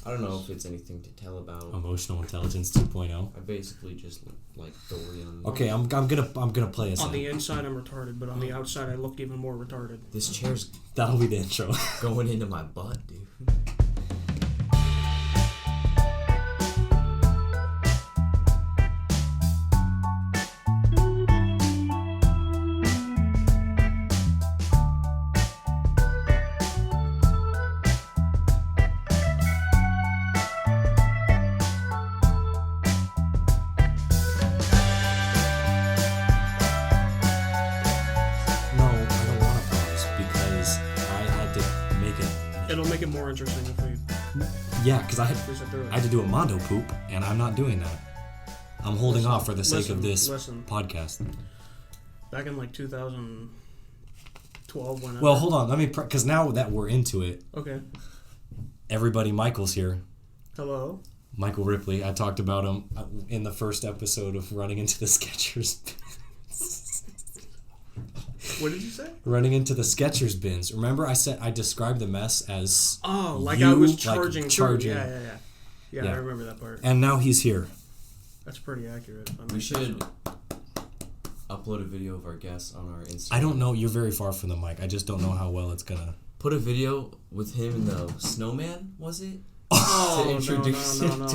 I don't know if it's anything to tell about. Emotional intelligence 2.0. I basically just look like Dorian. Okay, I'm gonna play us. On the inside, I'm retarded, but on the outside, I look even more retarded. This chair's That'll be the intro. going into my butt, dude. It'll make it more interesting if we... Yeah, because I had to do a Mondo poop, and I'm not doing that. I'm holding off for the sake of this podcast. Back in like 2012 when Well, hold on. Let me... Because now that we're into it... Okay. Everybody, Michael's here. Hello. Michael Ripley. I talked about him in the first episode of Running into the Skechers. What did you say? Running into the Skechers bins. Remember I described the mess as I was charging. Like charging. Yeah, I remember that part. And now he's here. That's pretty accurate. We should upload a video of our guests on our Instagram. I don't know. You're very far from the mic. I just don't know how well it's gonna... Put a video with him and the snowman, was it? Oh, to introduce no,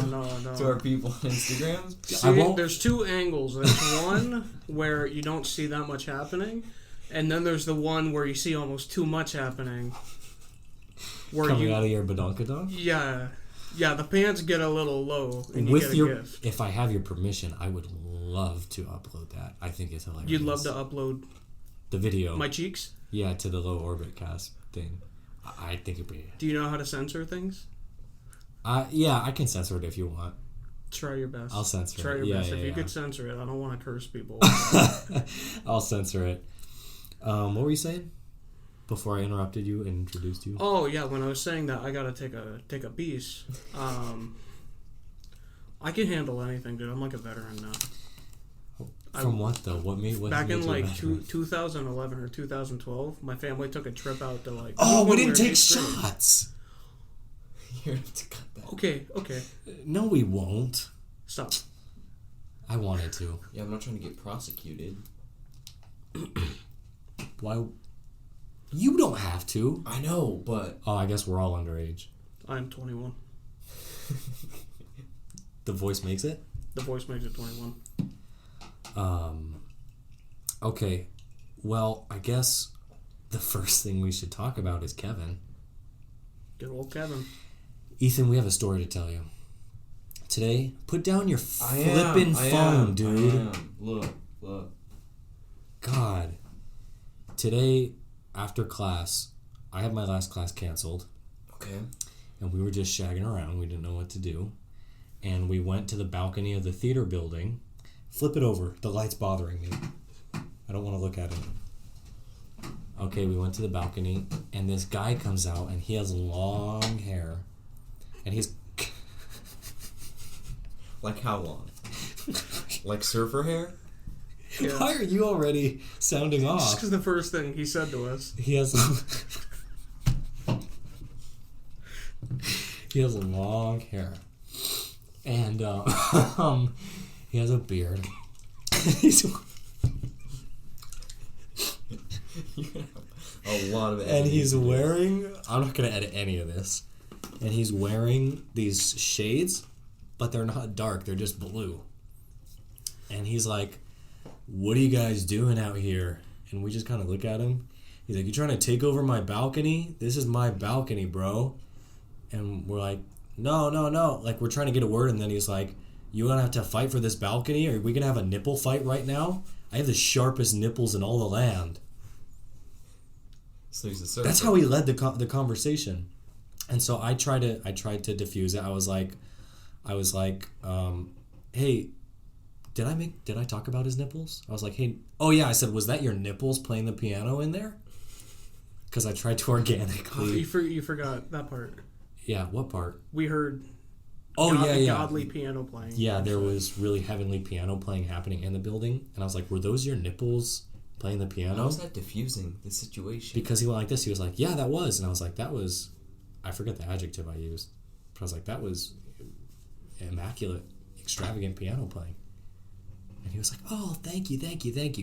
to our people on Instagram. See, there's two angles. There's one where you don't see that much happening, and then there's the one where you see almost too much happening. Where Coming out of your badonkadonk? Yeah, the pants get a little low, and you With get a gift. If I have your permission, I would love to upload that. I think it's hilarious. You'd love to upload the video. My cheeks? Yeah, to the low orbit cast thing. I think it'd be... Do you know how to censor things? Yeah, I can censor it if you want. Try your best. I'll censor it. Try your best. If you could censor it, I don't want to curse people. I'll censor it. What were you saying before I interrupted you and introduced you? Oh yeah, when I was saying that I gotta take a piece. I can handle anything, dude. I'm like a veteran now. From what though? What back in like 2011 or 2012, my family took a trip out to like. Oh, we didn't take shots. You're gonna have to cut that. Okay. No, we won't. Stop. I wanted to. Yeah, I'm not trying to get prosecuted. Why? You don't have to. I know, but... Oh, I guess we're all underage. I'm 21. The voice makes it? The voice makes it 21. Okay. Well, I guess the first thing we should talk about is Kevin. Good old Kevin. Ethan, we have a story to tell you. Today, put down your flippin' phone, dude. I am. Look. God. Today, after class, I had my last class canceled. Okay. And we were just shagging around. We didn't know what to do. And we went to the balcony of the theater building. Flip it over. The light's bothering me. I don't want to look at it. Okay, we went to the balcony, and this guy comes out, and he has long hair. And he's... Like how long? Like surfer hair? Yeah. Why are you already sounding off? Just because the first thing he said to us. He has... he has long hair. And he has a beard. A lot of and he's wearing... I'm not going to edit any of this. And he's wearing these shades, but they're not dark. They're just blue. And he's like, what are you guys doing out here? And we just kind of look at him. He's like, you trying to take over my balcony? This is my balcony, bro. And we're like, no. Like, we're trying to get a word, and then he's like, you gonna have to fight for this balcony? Are we gonna have a nipple fight right now? I have the sharpest nipples in all the land. So he's a surfer. That's how he led the conversation. And so I tried to diffuse it. I was like, hey, did I talk about his nipples? I was like, hey, oh yeah, I said, was that your nipples playing the piano in there? Because I tried to organically. You forgot that part. Yeah, what part? We heard. Godly piano playing. Yeah, there was really heavenly piano playing happening in the building, and I was like, were those your nipples playing the piano? How was that diffusing the situation? Because he went like this. He was like, yeah, that was, and I was like, that was. I forget the adjective I used. But I was like, that was immaculate, extravagant piano playing. And he was like, oh, thank you.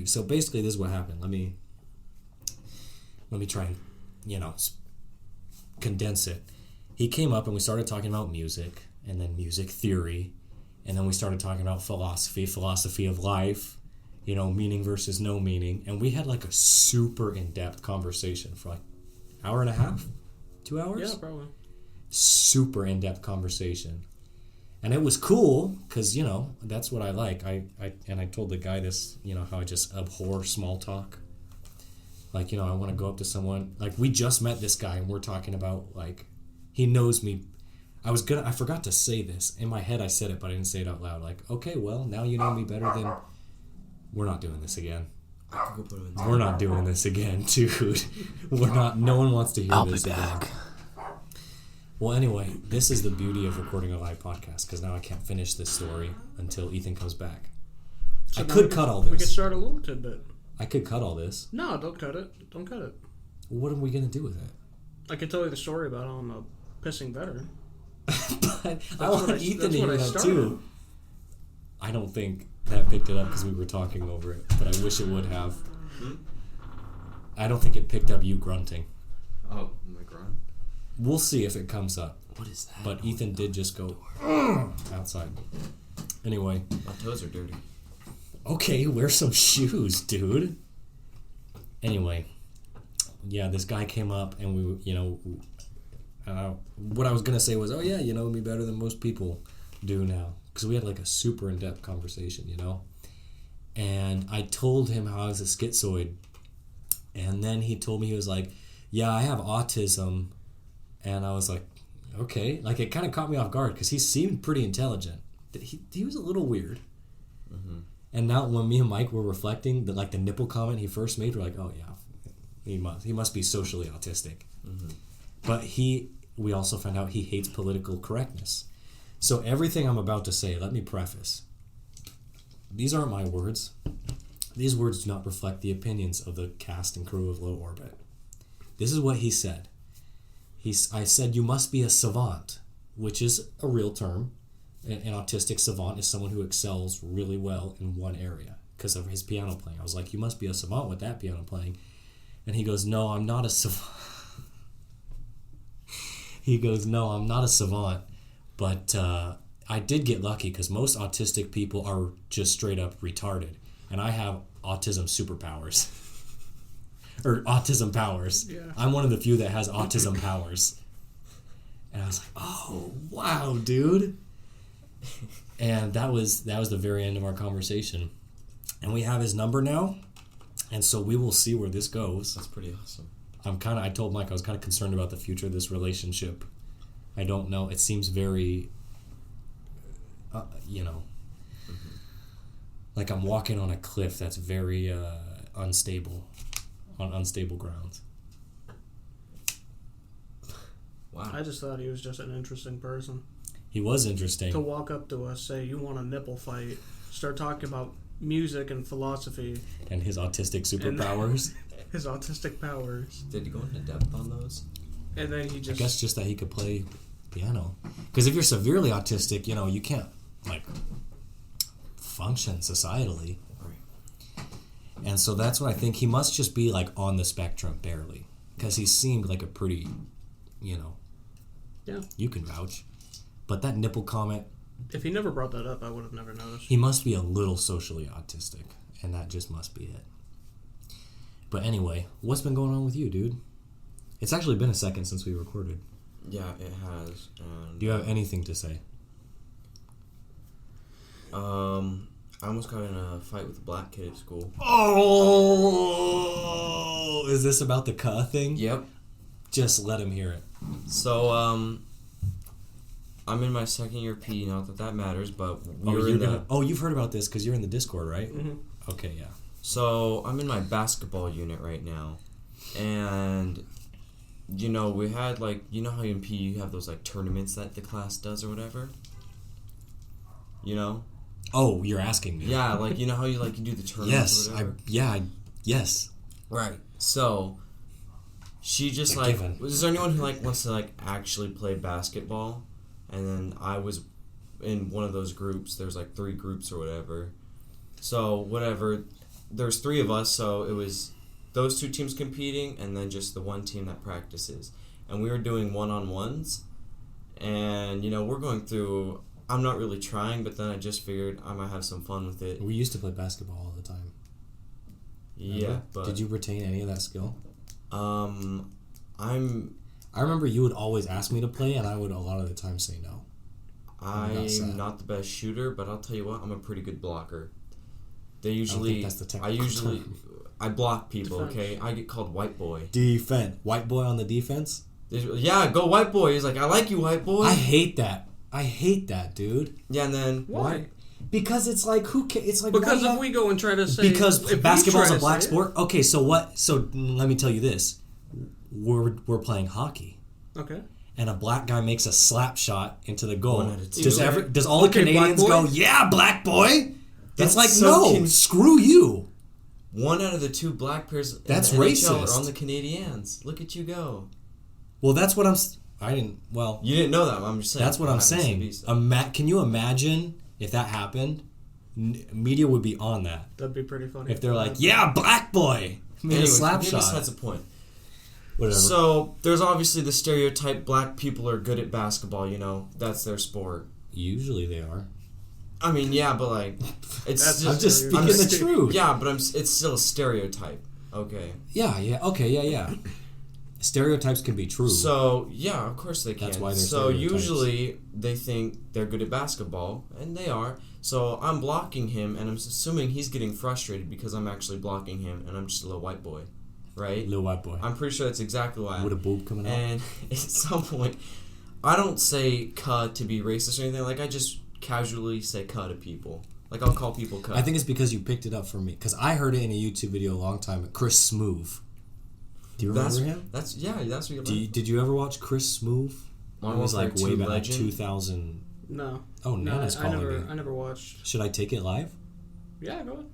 So basically this is what happened. Let me try and, condense it. He came up and we started talking about music, and then music theory, and then we started talking about philosophy of life, meaning versus no meaning. And we had like a super in-depth conversation for like hour and a half, 2 hours? Yeah, probably. Super in-depth conversation. And it was cool because, that's what I like. I told the guy this, how I just abhor small talk. Like, I want to go up to someone. Like, we just met this guy and we're talking about, like, he knows me. I forgot to say this. In my head I said it, but I didn't say it out loud. Like, okay, well, now you know me better than... We're not doing this again. We're not doing this again, dude. No one wants to hear this again. I'll be back. Well, anyway, this is the beauty of recording a live podcast, because now I can't finish this story until Ethan comes back. So I could cut all this. We could start a little tidbit. I could cut all this. No, don't cut it. Don't cut it. What are we going to do with it? I could tell you the story about how I'm a pissing veteran. But I want Ethan to hear that too. I don't think that picked it up because we were talking over it, but I wish it would have. I don't think it picked up you grunting. Oh, my grunt? We'll see if it comes up. What is that? But Ethan did just go outside. Anyway. My toes are dirty. Okay, wear some shoes, dude. Anyway. Yeah, this guy came up and we, what I was going to say was, oh yeah, you know me better than most people do now. Because we had like a super in-depth conversation, And I told him how I was a schizoid. And then he told me, he was like, yeah, I have autism. And I was like, okay. Like, it kind of caught me off guard because he seemed pretty intelligent. He was a little weird. Mm-hmm. And now when me and Mike were reflecting, the nipple comment he first made, we're like, oh yeah, he must be socially autistic. Mm-hmm. But we also found out he hates political correctness. So everything I'm about to say, let me preface. These aren't my words. These words do not reflect the opinions of the cast and crew of Low Orbit. This is what he said. I said, you must be a savant, which is a real term. An autistic savant is someone who excels really well in one area because of his piano playing. I was like, you must be a savant with that piano playing. And he goes, no, I'm not a savant. He goes, no, I'm not a savant. But I did get lucky because most autistic people are just straight up retarded. And I have autism superpowers. Or autism powers. Yeah. I'm one of the few that has autism powers. And I was like, oh, wow, dude. And that was the very end of our conversation. And we have his number now. And so we will see where this goes. That's pretty awesome. I told Mike I was kind of concerned about the future of this relationship. I don't know. It seems very, mm-hmm. Like I'm walking on a cliff that's very unstable, on unstable grounds. Wow. I just thought he was just an interesting person. He was interesting. To walk up to us, say, you want a nipple fight, start talking about music and philosophy. And his autistic superpowers. His autistic powers. Did he go into depth on those? And then he just... I guess just that he could play piano. Because if you're severely autistic, you can't, function societally. Right. And so that's what I think. He must just be, on the spectrum, barely. Because he seemed like a pretty, Yeah. You can vouch. But that nipple comment... If he never brought that up, I would have never noticed. He must be a little socially autistic. And that just must be it. But anyway, what's been going on with you, dude? It's actually been a second since we recorded. Yeah, it has. And do you have anything to say? I almost got in a fight with a black kid at school. Oh! Is this about the cuh thing? Yep. Just let him hear it. So, I'm in my second year PE, not that matters, but you've heard about this because you're in the Discord, right? Mm-hmm. Okay, yeah. So, I'm in my basketball unit right now, and, we had, how in PE you have those, tournaments that the class does or whatever? Oh, you're asking me. Yeah, how you do the tournaments or whatever? Yes. Right. So, she just, is there anyone who, wants to, actually play basketball? and then I was in one of those groups. There's like 3 groups or whatever. So whatever, there's 3 of us, so it was those 2 teams competing and then just the one team that practices. And we were doing one-on-ones, and we're going through. I'm not really trying, but then I just figured I might have some fun with it. We used to play basketball all the time. Yeah, Remember? but Did you retain any of that skill? I remember you would always ask me to play, and I would a lot of the time say no. I'm not the best shooter, but I'll tell you what, I'm a pretty good blocker. They usually, I don't think that's the technical term. I block people. Defense. Okay, I get called white boy. Defense. White boy on the defense? Yeah, go white boy. He's like, I like you, white boy. I hate that. I hate that, dude. Yeah, and then Why? Because it's like, who cares? It's like, Because if we go and try to say... because if basketball's we try a black to say sport. Okay, so what? So let me tell you this: we're playing hockey, Okay. and a black guy makes a slap shot into the goal. 1 out of 2. Does all the Okay, Canadians black go, boy? yeah, black boy? That's It's like, so no, screw you. 1 out of the 2 black players in That's the NHL racist. are on the Canadians. Look at you go. Well, that's what I didn't. Well, You didn't know that. I'm just saying. that's what I'm saying. Can you imagine if that happened? Media would be on that. That'd be pretty funny. If they're like, yeah, black boy made a slap shot. Besides the point. Whatever. So there's obviously the stereotype: black people are good at basketball. That's their sport. Usually they are. I mean, yeah, but like, it's That's just, I'm just speaking I'm the just- truth. Yeah, but it's still a stereotype. Okay. Yeah. Okay. Yeah. Stereotypes can be true. So yeah, of course they can. That's why they're so stereotypes. usually they think they're good at basketball, and they are. So I'm blocking him, and I'm assuming he's getting frustrated because I'm actually blocking him, and I'm just a little white boy, right? Little white boy. I'm pretty sure that's exactly why. With a boob coming out. And at some point, I don't say "cuh" to be racist or anything. Like, I just casually say "cuh" to people. Like, I'll call people "cuh." I think it's because you picked it up from me. Because I heard it in a YouTube video a long time. Chris Smoove. Do you remember him? That's what you Did you ever watch Chris Smoove? Modern It was Warfare like way 2 back, Legend? 2000. No. Oh, No, Nana's I calling never, me. I never watched. Should I take it live? Yeah, go ahead.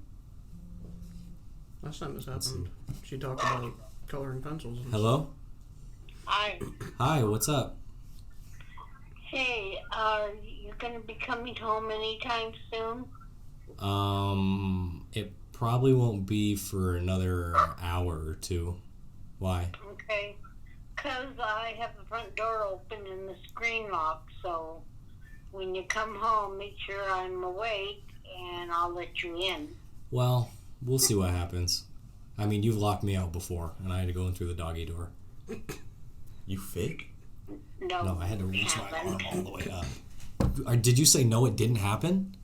Last time this happened, she talked about coloring pencils. And Hello? Hi. Hi, what's up? Hey, are you going to be coming home anytime soon? It probably won't be for another hour or 2. Why? Okay. 'Cause I have the front door open and the screen locked, so when you come home, make sure I'm awake and I'll let you in. Well, we'll see what happens. I mean, you've locked me out before, and I had to go in through the doggy door. You fake? No, I had to reach my arm haven't. all the way up. Did you say no, it didn't happen?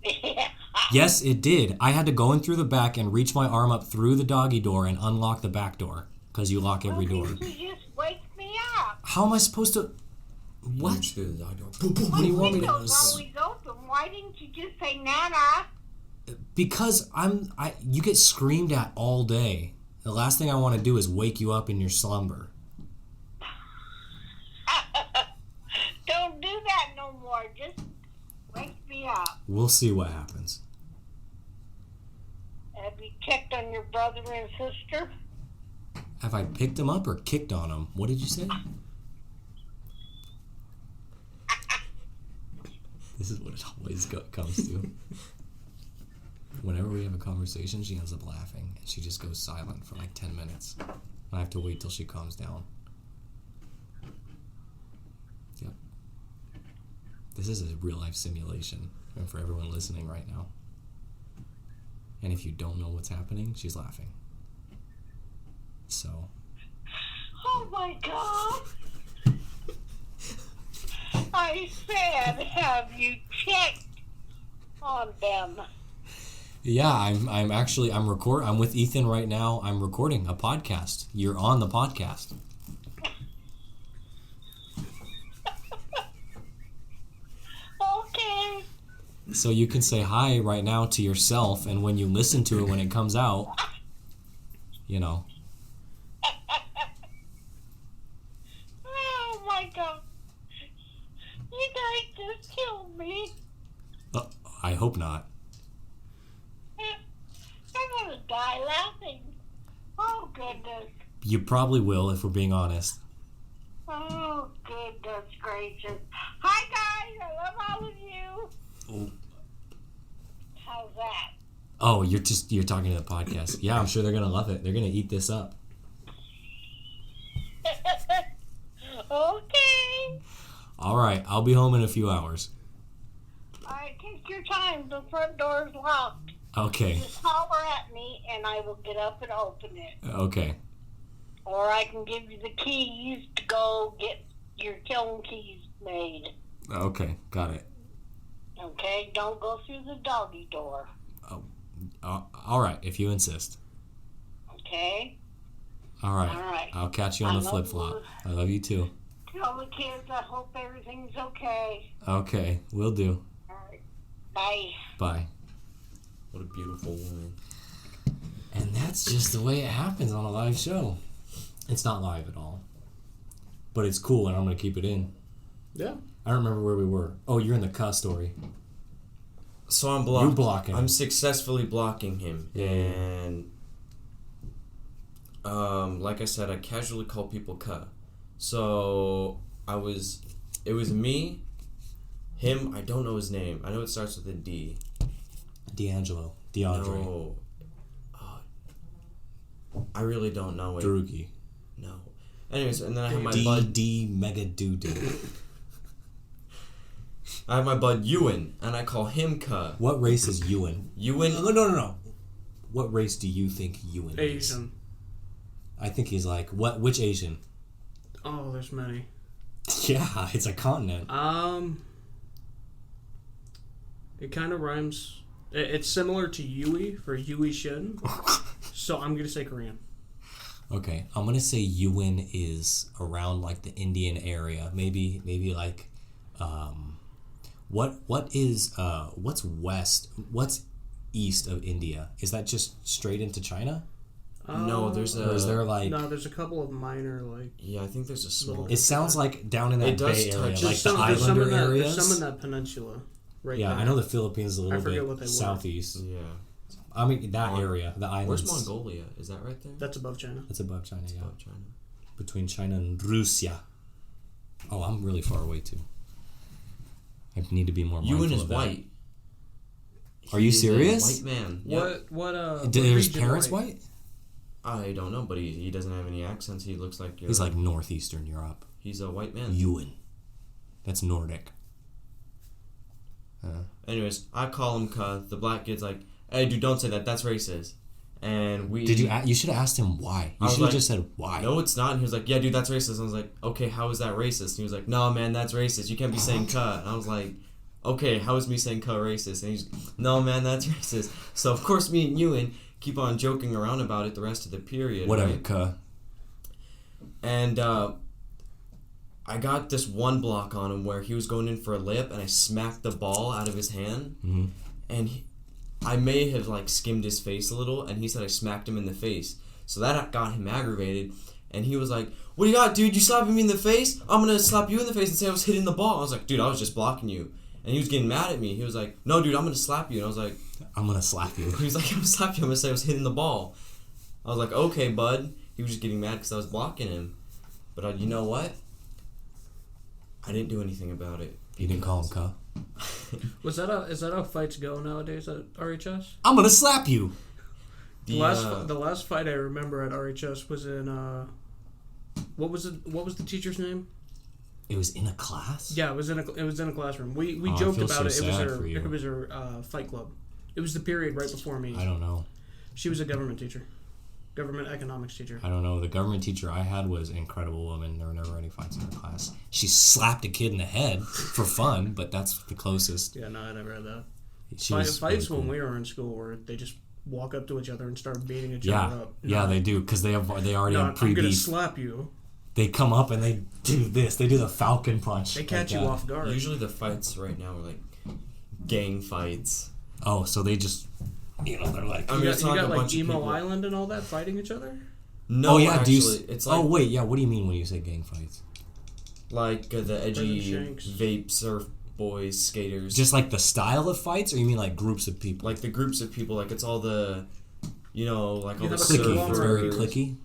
Yeah. Yes, it did. I had to go in through the back and reach my arm up through the doggy door and unlock the back door. Because you lock every door. You just wake me up. How am I supposed to... What? Reach through the dog door. Boom, boom, What do you boom. want me to... Window's always open. Why didn't you just say Nana? Because you get screamed at all day. The last thing I want to do is wake you up in your slumber. Don't do that no more. Just wake me up. We'll see what happens. Have you checked on your brother and sister? Have I picked him up or kicked on him? What did you say? This is what it always comes to. Whenever we have a conversation, she ends up laughing, and she just goes silent for like 10 minutes. I have to wait till she calms down. Yep. This is a real-life simulation, and for everyone listening right now. And if you don't know what's happening, she's laughing. So... Oh my God! I said, have you checked on them? Yeah, I'm actually I'm with Ethan right now. I'm recording a podcast. You're on the podcast. Okay. So you can say hi right now to yourself, and when you listen to it when it comes out, you know. Oh my God! You guys just killed me. I hope not. I'm gonna die laughing. Oh goodness. You probably will if we're being honest. Oh goodness gracious. Hi I love all of you. Oh. How's that? Oh, you're talking to the podcast. Yeah, I'm sure they're gonna love it. They're gonna eat this up. Okay. All right, I'll be home in a few hours. All right, take your time. The front door's locked. Okay. Just holler at me, and I will get up and open it. Okay. Or I can give you the keys to go get your kiln keys made. Okay, got it. Okay? Don't go through the doggy door. All right, if you insist. Okay? All right. All right. I'll catch you on I the love flip flop. you. I love you too. Tell the kids I hope everything's okay. Okay, will do. All right. Bye. Bye. What a beautiful woman. And that's just the way it happens on a live show. It's not live at all. But it's cool, and I'm going to keep it in. Yeah. I don't remember where we were. Oh, you're in the cuss story. So I'm You're blocking I'm him. successfully blocking him. Yeah. And like I said, I casually call people "cuh." So it was me, him, I don't know his name. I know it starts with a D. DeAndre. No. I really don't know it. Drugi. No. Anyways, and then I have my bud. D Mega Doo. I have my bud Ewan, and I call him "cuh." What race is Ewan? Ewan. No. What race do you think Ewan is? Asian. I think he's like, which Asian? Oh, there's many. Yeah, it's a continent. It kind of rhymes. It's similar to Yui for Yui Shin. So I'm gonna say Korean. Okay, I'm gonna say Ewan is around like the Indian area. Maybe like, what's east of India? Is that just straight into China? No, there's a. Or is there like? No, there's a couple of minor Yeah, I think there's a small. It sounds like down in that It does Bay touch- area, There's like the there's some islander in that, areas. There's some in that peninsula. Right. Yeah, there. I know the Philippines is a I little forget bit what they were. southeast. Yeah. I mean that Mon- area, the islands. Where's Mongolia? Is that right there? That's above China. That's above China, yeah. Above China. Between China and Russia. Oh, I'm really far away too. I need to be more mindful Ewan is of that. white. Are you He's a serious? White man. Yep. What Did his region parents white? I don't know, but he doesn't have any accents. He looks like He's like northeastern Europe. he's a white man. Ewan. That's Nordic. Anyways, I call him "cuh." The black kid's like, "Hey, dude, don't say that. That's racist." And we. Did you? You should have asked him why. You I was should have like, just said why. No, it's not. And he was like, "Yeah, dude, that's racist." And I was like, "Okay, how is that racist?" And he was like, "No, man, that's racist. You can't be saying cuh." And I was like, "Okay, how is me saying cuh racist?" And he's, "No, man, that's racist." So of course, me and Ewan keep on joking around about it the rest of the period. Whatever, right? cuh. And I got this one block on him where he was going in for a layup, and I smacked the ball out of his hand, and I may have like skimmed his face a little, and he said I smacked him in the face, so that got him aggravated, and he was like, "What do you got, dude? You slapping me in the face? I'm gonna slap you in the face and say I was hitting the ball." I was like, "Dude, I was just blocking you," and he was getting mad at me. He was like, "No, dude, I'm gonna slap you," and I was like, I'm gonna slap you. he was like, "I'm gonna slap you. I'm gonna say I was hitting the ball." I was like, "Okay, bud." He was just getting mad because I was blocking him, but you know what? I didn't do anything about it. You didn't call him cuh. Is that how fights go nowadays at RHS? I'm gonna slap you. The last fight I remember at RHS was in what was the teacher's name? It was in a class. Yeah, it was in a classroom. We I joked feel about so it. sad for you. It was her fight club. It was the period right before me. I don't know. She was a government teacher, government economics teacher. I don't know. The government teacher I had was an incredible woman. There were never any fights in her class. She slapped a kid in the head for fun, but that's the closest. Yeah, no, I never had that. She was Fights really when cool. we were in school where they just walk up to each other and start beating each Yeah, other up. yeah, they do because they already No, have I'm gonna pre-beef. slap you. They come up and they do this. They do the falcon punch. They catch like you that. off guard. Usually the fights right now are like gang fights. Oh, so they just, they're like. I mean, You it's got not like a like bunch of Emo people. Island and all that fighting each other. No, Oh yeah, actually, do you? it's like Oh wait, yeah. What do you mean when you say gang fights? like the edgy Shanks. vape surf boys skaters. Just like the style of fights, or you mean like groups of people? like the groups of people. Like it's all the, like all You the have a clicky. It's very surfers. clicky.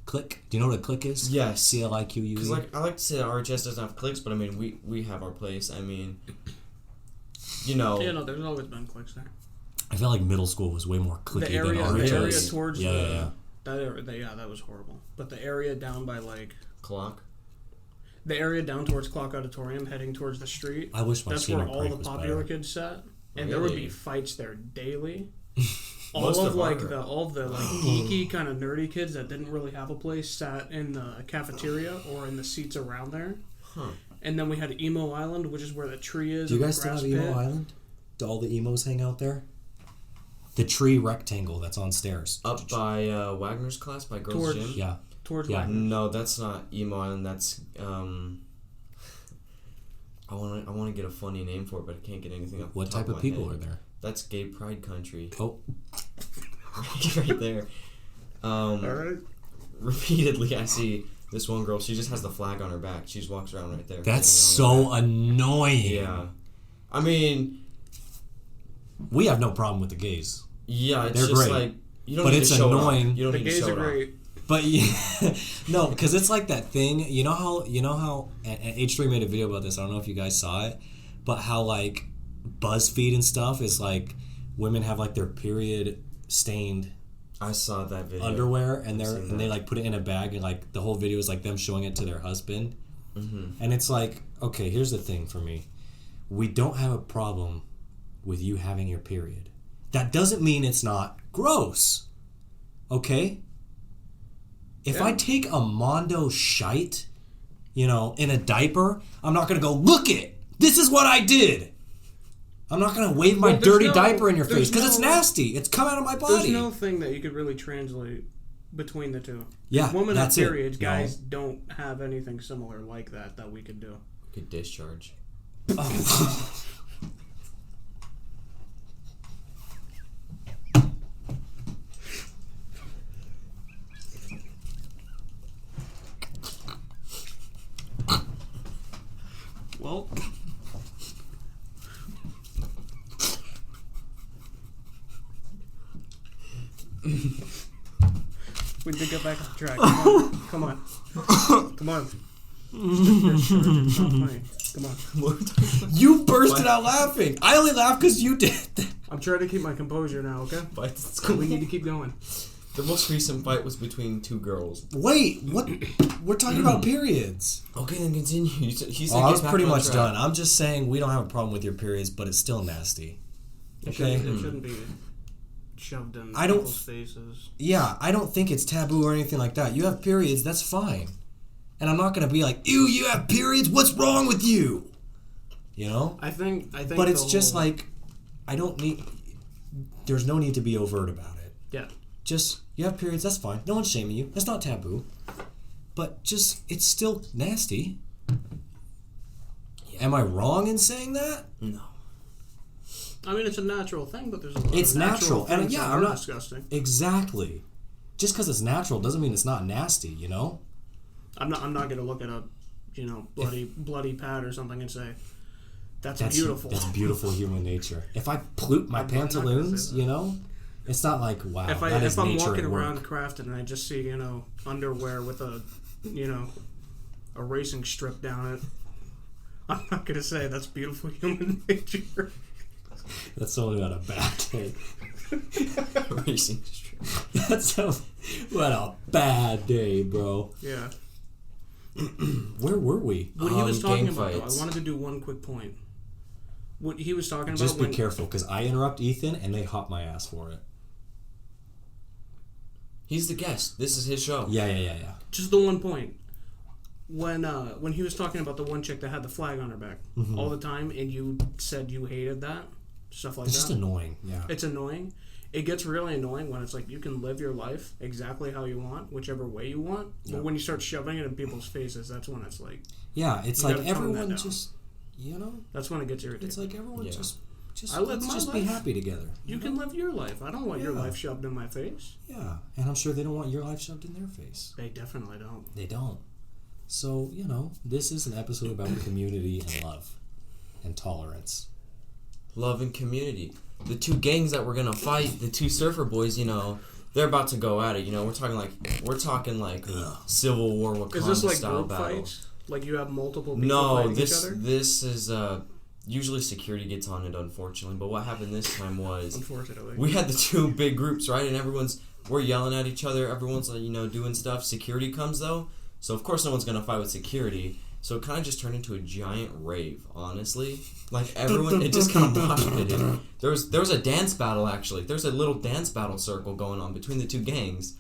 Click. Do you know what a click is? Yes. CLIQUE. Because like I like to say that RHS doesn't have cliques, but I mean we have our place. I mean, you know. Yeah, no, there's always been cliques there. I feel like middle school was way more clicky The area, than RHS. the area towards yeah. That was horrible. But the area down by like Clock. the area down towards Clock Auditorium, heading towards the street. I wish my That's senior where all prank the was popular better. kids sat, and Really? there would be fights there daily. Most of our- all of the geeky kind of nerdy kids that didn't really have a place sat in the cafeteria or in the seats around there. Huh. And then we had Emo Island, which is where the tree is. Do you and the guys still grass have Emo pit. Island? Do all the emos hang out there? The tree rectangle that's on stairs. Up by Wagner's class by Girls Towards- Gym. Yeah. Towards Yeah. Wagner. No, that's not Emo Island. That's I want to get a funny name for it, but I can't get anything up. What type of people are there? That's Gay Pride Country. Oh, Right there. All right. Repeatedly, I see this one girl. She just has the flag on her back. She just walks around right there. that's holding it on so her annoying. back. Yeah. I mean, We have no problem with the gays. yeah, it's They're just great. like you don't But need it's to show annoying. It off. You don't The need to gays show are it off. great. But yeah, no, because it's like that thing. You know how and H3 made a video about this. I don't know if you guys saw it, but how like BuzzFeed and stuff is like women have like their period stained I saw that video. underwear and seen they that. like put it in a bag and like the whole video is like them showing it to their husband. Mm-hmm. And it's like, okay, here's the thing for me. We don't have a problem with you having your period. That doesn't mean it's not gross. Okay? If I take a Mondo shite, in a diaper, I'm not going to go, look it! This is what I did! I'm not going to wave my Well, there's dirty no- diaper in your there's face because it's no- nasty. It's come out of my body. There's no thing that you could really translate between the two. Yeah, Women that's have it. periods. No. Guys don't have anything similar like that we could do. Good discharge. Well, we need to get back on track. Come on. Come on. It's not funny. Come on. You bursted out laughing. I only laughed because you did. I'm trying to keep my composure now, okay? Fights. We need to keep going. The most recent fight was between two girls. Wait, what? We're talking about periods. Okay, then continue. He said I was get back pretty on much track. done. I'm just saying we don't have a problem with your periods, but it's still nasty. It Okay? shouldn't be shoved in I don't- people's faces. Yeah, I don't think it's taboo or anything like that. You have periods, that's fine. And I'm not going to be like, ew, you have periods? What's wrong with you? I think. But it's the just whole- like, there's no need to be overt about it. Yeah. Just, you have periods, that's fine. No one's shaming you. That's not taboo. But just, it's still nasty. Am I wrong in saying that? No. I mean, it's a natural thing, but there's a lot It's of natural natural, and things yeah, that I'm are not- disgusting. Exactly. Just because it's natural doesn't mean it's not nasty, I'm not gonna look at a, bloody pad or something and say, that's beautiful. That's beautiful human nature. If I pollute my I'm not gonna pantaloons, say that. it's not like, wow, if that is I'm nature walking at work. around Crafton and I just see underwear with a a racing strip down it, I'm not gonna say that's beautiful human nature. That's only on a bad day. Racing strip. What a bad day, bro. Yeah. Where were we? What he was talking gang about, though, I fights. wanted to do one quick point. What he was talking about Just be when careful, because I interrupt Ethan and they hop my ass for it. He's the guest. This is his show. Yeah. just the one point. When he was talking about the one chick that had the flag on her back all the time, and you said you hated that stuff like It's that. just annoying. Yeah. It's annoying. It gets really annoying when it's like you can live your life exactly how you want, whichever way you want. But when you start shoving it in people's faces, that's when it's like Yeah, it's You like gotta tone that everyone down. just, that's when it gets irritating. it's like everyone Yeah. just I live let's my just be life. happy together. You can live your life. I don't want your Yeah. life shoved in my face. Yeah, and I'm sure they don't want your life shoved in their face. They definitely don't. They don't. So, this is an episode about community and love and tolerance. Love and community. The two gangs that were gonna fight, the two surfer boys, they're they're about to go at it. You know, we're talking like Civil War Wakanda Is this like style group battle. fights? Like you have multiple people No, fighting each other? this is usually security gets on it, unfortunately. But what happened this time was Unfortunately. we had the two big groups, right? And we're yelling at each other. Everyone's like, doing stuff. Security comes though, so of course no one's gonna fight with security. So it kind of just turned into a giant rave, honestly. Like everyone, it just kind of mosh pitted. There was a dance battle actually. There's a little dance battle circle going on between the two gangs.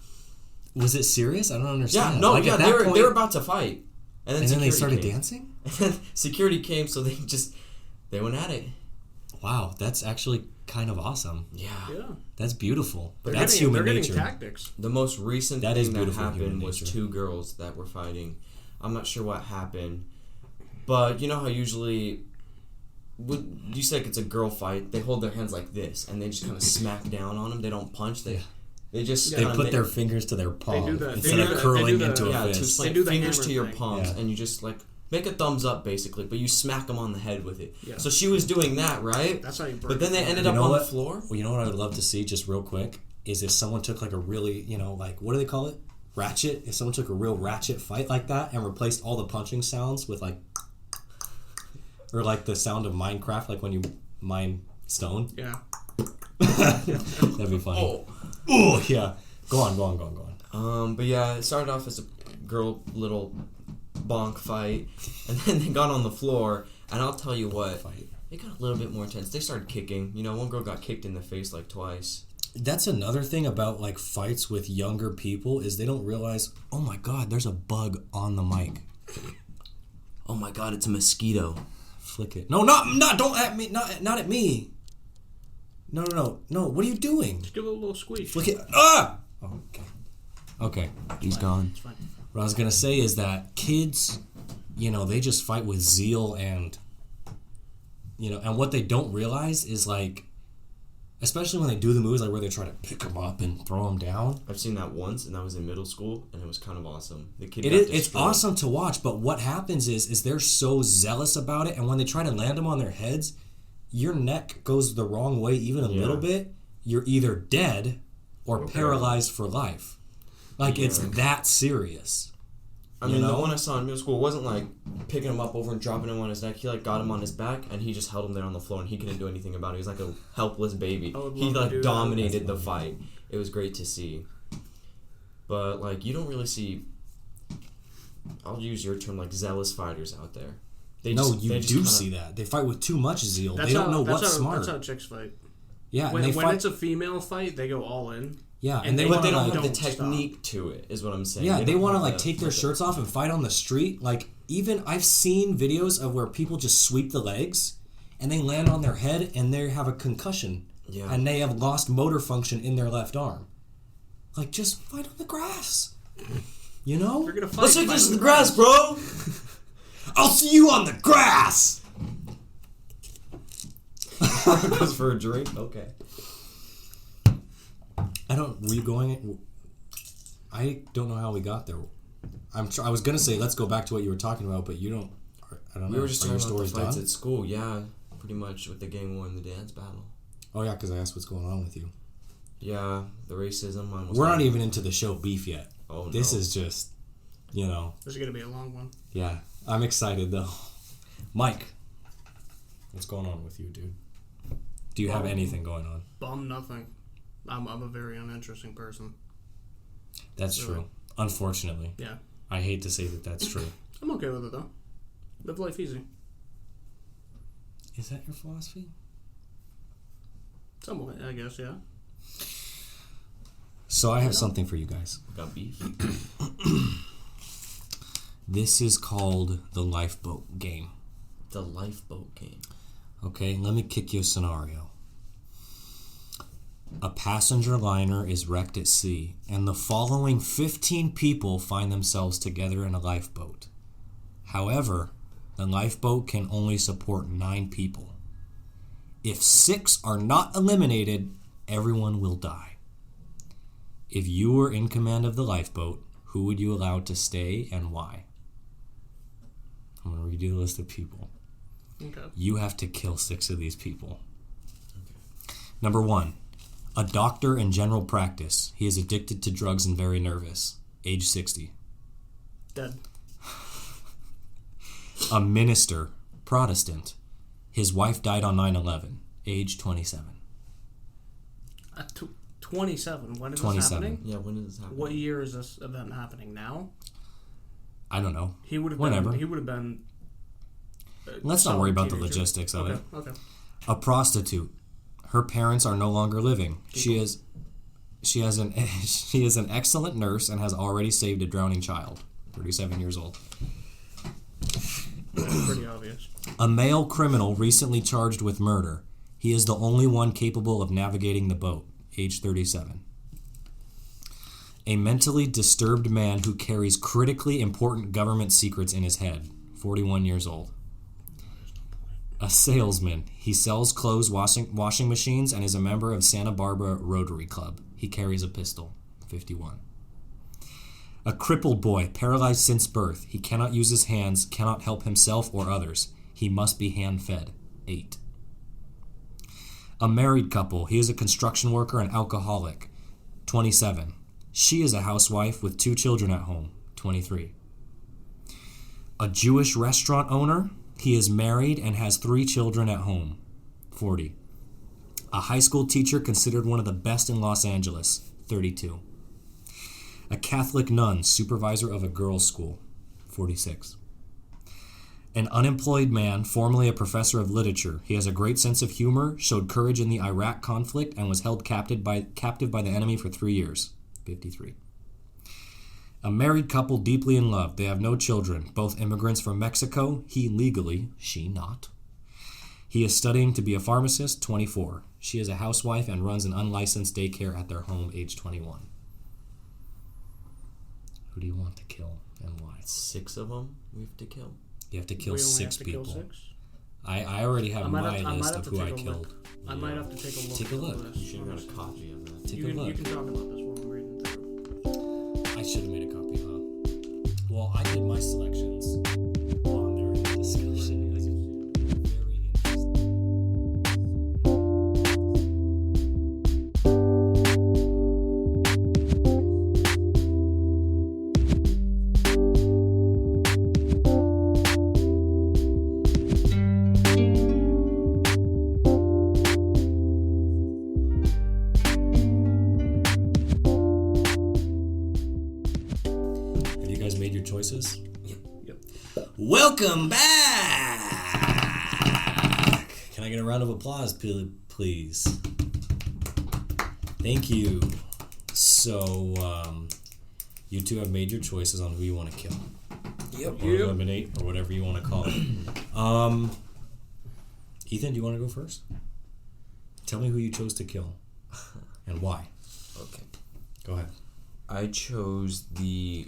Was it serious? I don't understand. Yeah, no, like, yeah, they were about to fight, and then they started came. dancing. And then security came, so they went at it. Wow, that's actually kind of awesome. Yeah. That's beautiful. They're That's getting, human they're nature. getting tactics. The most recent That is thing that beautiful human happened was nature. 2 girls that were fighting. I'm not sure what happened, but you know how usually, you say it's a girl fight, they hold their hands like this and they just kind of smack down on them. They don't punch. They just They put their fingers to their palm do that. instead They of do that. curling They do into that. a to fist. like They do the fingers hammer to your thing. palms, Yeah. and you just like make a thumbs up basically, but you smack them on the head with it. Yeah. So she was doing that, right? That's how you break. But then they ended You up know on what? the floor. Well, you know what I would love to see, just real quick, is if someone took like a really, like, what do they call it? Ratchet? If someone took a real ratchet fight like that and replaced all the punching sounds with like, or like the sound of Minecraft, like when you mine stone. Yeah. That'd be funny. Oh, yeah. Go on. But yeah, it started off as a little bonk fight, and then they got on the floor, and I'll tell you what, it got a little bit more intense. They started kicking. One girl got kicked in the face like twice. That's another thing about like fights with younger people is they don't realize, oh my god, there's a bug on the mic. Oh my god, it's a mosquito. Flick it. No, don't at me, not at me. No, what are you doing? Just give it a little squeeze. Flick it. Ah! Oh, okay. He's gone. It's fine. What I was gonna say is that kids, they just fight with zeal and what they don't realize is like, especially when they do the moves like where they try to pick them up and throw them down. I've seen that once, and that was in middle school, and it was kind of awesome. The kid It's awesome to watch, but what happens is they're so zealous about it, and when they try to land them on their heads, your neck goes the wrong way even a little bit. You're either dead or paralyzed for life. Like, it's that serious. I mean, the one I saw in middle school wasn't like picking him up over and dropping him on his neck. He like got him on his back, and he just held him there on the floor, and he couldn't do anything about it. He was like a helpless baby. He like dominated the fight. It was great to see. But like, you don't really see, I'll use your term, like zealous fighters out there. You do see that. They fight with too much zeal. They don't know what's smart. That's how chicks fight. Yeah, when fight, it's a female fight, they go all in. Yeah, and they don't like, have the technique to it, is what I'm saying. Yeah, they want to like take their shirts off and fight on the street. Like, even I've seen videos of where people just sweep the legs and they land on their head and they have a concussion. Yeah. And they have lost motor function in their left arm. Like, just fight on the grass. We're gonna fight. Let's take this to the grass, bro. I'll see you on the grass. Goes for a drink. Okay. Were you going? I don't know how we got there. I was gonna say let's go back to what you were talking about, but you don't. I don't know. We were just talking about the fights done? at school. Yeah, pretty much with the gang war and the dance battle. Oh yeah, because I asked what's going on with you. Yeah, the racism. We're not even into the show beef yet. Oh no. This is just, This is gonna be a long one. Yeah, I'm excited though. Mike, what's going on with you, dude? Do you have anything going on? Bum nothing. I'm a very uninteresting person. That's true. Unfortunately. Yeah. I hate to say that that's true. I'm okay with it though. Live life easy. Is that your philosophy? Somewhat, I guess, yeah. So I have something for you guys. Got beef. This is called the Lifeboat game. The Lifeboat game. Okay, let me kick you a scenario. A passenger liner is wrecked at sea, and the following 15 people find themselves together in a lifeboat. However, the lifeboat can only support 9 people. If 6 are not eliminated, everyone will die. If you were in command of the lifeboat, who would you allow to stay and why? I'm going to redo the list of people. Okay. You have to kill 6 of these people. Number 1. A doctor in general practice. He is addicted to drugs and very nervous. Age 60. Dead. A minister. Protestant. His wife died on 9/11. Age 27. 27. When is 27. this happening? Yeah, when is this happening? What year is this event happening now? I don't know. He would have Whenever. been. He would have been. Let's not worry about the teenager. logistics of it. Okay. A prostitute. Her parents are no longer living. She is an excellent nurse and has already saved a drowning child. 37 years old. Pretty obvious. A male criminal recently charged with murder. He is the only one capable of navigating the boat. Age 37. A mentally disturbed man who carries critically important government secrets in his head. 41 years old. A salesman. He sells clothes washing machines and is a member of Santa Barbara Rotary Club. He carries a pistol. 51. A crippled boy, paralyzed since birth. He cannot use his hands, cannot help himself or others. He must be hand-fed. 8. A married couple. He is a construction worker and alcoholic. 27. She is a housewife with 2 children at home. 23. A Jewish restaurant owner. He is married and has 3 children at home. 40. A high school teacher considered one of the best in Los Angeles. 32. A Catholic nun, supervisor of a girls' school. 46. An unemployed man, formerly a professor of literature. He has a great sense of humor, showed courage in the Iraq conflict, and was held captive by the enemy for 3 years. 53. A married couple deeply in love. They have no children, both immigrants from Mexico. He legally, she not. He is studying to be a pharmacist. 24. She is a housewife and runs an unlicensed daycare at their home. Age 21. Who do you want to kill and why? 6 of them we have to kill. You have to kill We only 6 have to people. kill 6? I already have my list have of to who I take a killed. look. I might have to take a look. Take a at the look. list, You should have got a honestly. copy of that. Take You a can, look. you can talk about this while I'm reading through. I should have made a copy, huh? Well, I did my selections on their discussion. It was very interesting. Have you guys made your choices? Yep. Welcome back! Can I get a round of applause, please? Thank you. So, you two have made your choices on who you want to kill. Yep. Or eliminate, or whatever you want to call it. Ethan, do you want to go first? Tell me who you chose to kill. And why. Okay. Go ahead. I chose the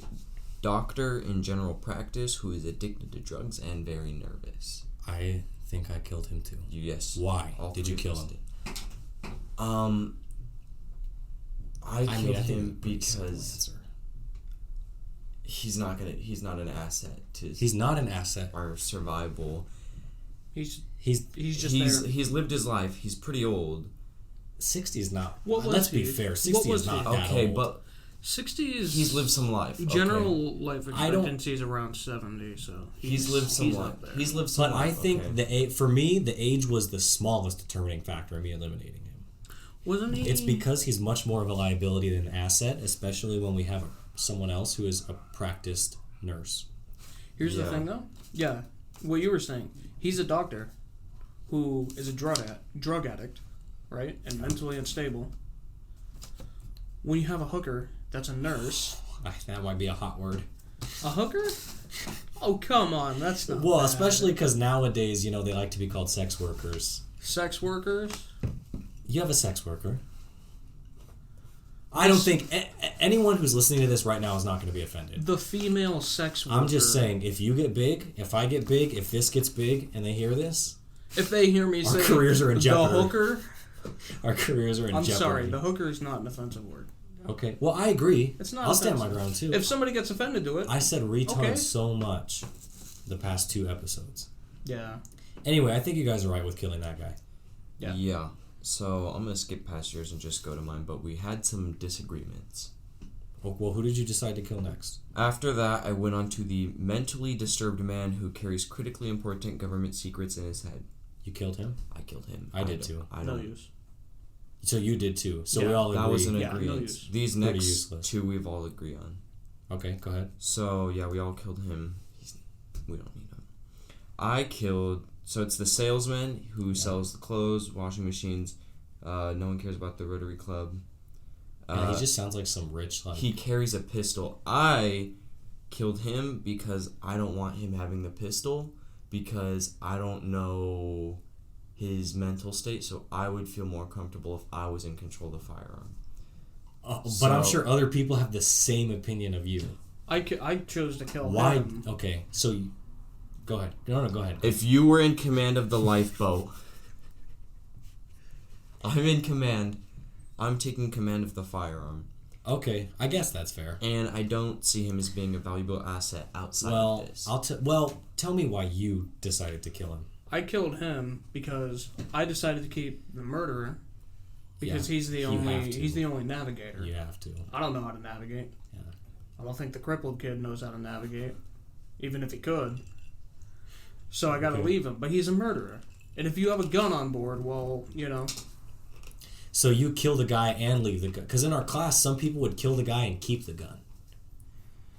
doctor in general practice who is addicted to drugs and very nervous. I think I killed him too. Yes. Why All did you three kill of us him? did. I killed I think him a pretty simple because answer. he's not an asset to He's not an asset. our survival. He's He's just there. He's lived his life. He's pretty old. 60 is not. What was let's be he? fair. What 60 was is not he? that Okay, old. but 60 is he's lived some life. general Okay. life I don't- expectancy is around 70, so He's lived some life. up there. He's lived some But life. I think okay. for me, the age was the smallest determining factor in me eliminating him. Wasn't he? It's because he's much more of a liability than an asset, especially when we have someone else who is a practiced nurse. Here's the Yeah. thing, though. Yeah, what you were saying. He's a doctor who is a drug addict, right, and mentally unstable. When you have a hooker that's a nurse, That might be a hot word. a hooker? Oh, come on, that's not. Well, bad. especially because nowadays, they like to be called sex workers. sex workers. You have a sex worker. I don't think anyone who's listening to this right now is not going to be offended. The female sex worker. I'm just saying, if you get big, if I get big, if this gets big, and they hear this, If they hear me say careers are in jeopardy. the hooker, our careers are in I'm jeopardy. sorry, the hooker is not an offensive word. Okay. Well, I agree. It's not. I'll stand my offensive. ground too. If somebody gets offended to it, I said retard Okay. so much the past 2 episodes. yeah. Anyway, I think you guys are right with killing that guy. Yeah. Yeah. So I'm gonna skip past yours and just go to mine. But we had some disagreements. Well, who did you decide to kill next? After that, I went on to the mentally disturbed man who carries critically important government secrets in his head. You killed him? I killed him. I did too. I No don't. use. So you did too. So Yeah, we all agree. That was an Yeah, no agreement. use. These Pretty next useless. two we've all agreed on. Okay, go ahead. So yeah, we all killed him. We don't need him. I killed. So it's the salesman who sells the clothes, washing machines. No one cares about the Rotary Club. Yeah, he just sounds like some rich, like... He carries a pistol. I killed him because I don't want him having the pistol because I don't know his mental state, so I would feel more comfortable if I was in control of the firearm. But I'm sure other people have the same opinion of you. I chose to kill Why? him. Okay, so... Go ahead. No, go ahead. If you were in command of the lifeboat, I'm in command. I'm taking command of the firearm. Okay, I guess that's fair. And I don't see him as being a valuable asset outside of this. Tell me why you decided to kill him. I killed him because I decided to keep the murderer because Yeah, he's the only navigator. You have to. I don't know how to navigate. Yeah. I don't think the crippled kid knows how to navigate, even if he could. So I got to leave him. But he's a murderer, and if you have a gun on board, well, you know. So you kill the guy and leave the gun. Because in our class, some people would kill the guy and keep the gun.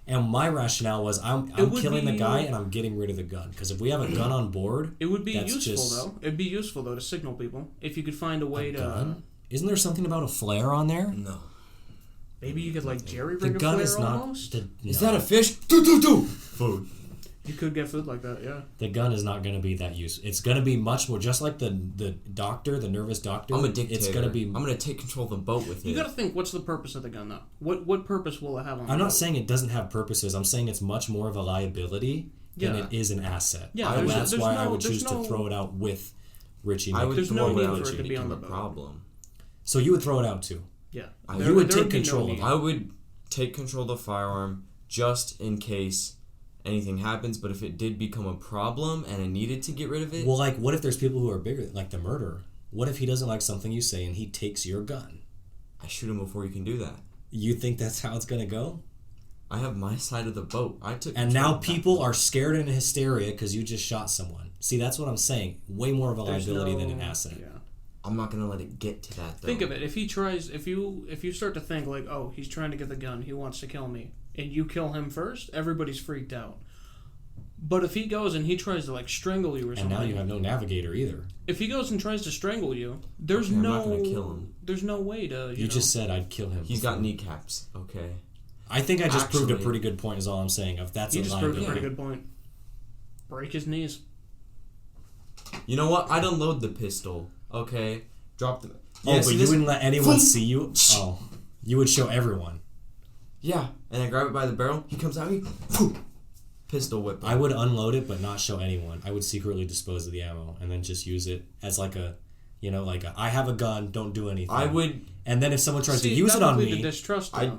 And my rationale was, I'm killing the guy and I'm getting rid of the gun. Because if we have a gun on board, it would be useful though. It'd be useful though to signal people if you could find a way to. Gun? Isn't there something about a flare on there? No. Maybe you could like jerry The rig a gun flare is not. almost. Is that a fish? Do. Food. You could get food like that, yeah. The gun is not going to be that useful. It's going to be much more, just like the doctor, the nervous doctor. I'm a dictator. It's going to be. I'm going to take control of the boat with You it. got to think, what's the purpose of the gun though? What purpose will it have on? I'm the not boat? saying it doesn't have purposes. I'm saying it's much more of a liability than Yeah. it is an asset. Yeah, and there's that's why I no- would choose there's no- to throw it out with Richie. I would There's throw no it need out for it to to be on become the a boat. problem. So you would throw it out too. Yeah. You would there take be no control of need. it. I would take control of the firearm just in case anything happens, but if it did become a problem and I needed to get rid of it... Well, like, what if there's people who are bigger, like the murderer? What if he doesn't like something you say and he takes your gun? I shoot him before you can do that. You think that's how it's going to go? I have my side of the boat. I took And control now of that. people are scared and in hysteria because you just shot someone. See, that's what I'm saying. Way more of a There's liability no- than an asset. Yeah. I'm not going to let it get to that, though. Think of it. If he tries, if you start to think like, oh, he's trying to get the gun, he wants to kill me, and you kill him first, everybody's freaked out. But if he goes and he tries to like strangle you or And something, now you have no navigator either. if he goes and tries to strangle you, there's Okay, I'm no, not gonna kill him. There's no way to. You just said I'd kill him. He's before. got kneecaps, okay? I think I just proved a Actually- pretty good point is all I'm saying. If that's You a just proved a liability. pretty good point. Break his knees. You know what? I'd unload the pistol, okay? Drop the... Oh, Yeah, but see you this? wouldn't let anyone see you? Oh. You would show everyone. Yeah, and I grab it by the barrel. He comes at me. Pistol whip. I would unload it but not show anyone. I would secretly dispose of the ammo and then just use it as like a, I have a gun, don't do anything. I would... And then if someone tries to See, use that it on would lead to me... distrust. I- though.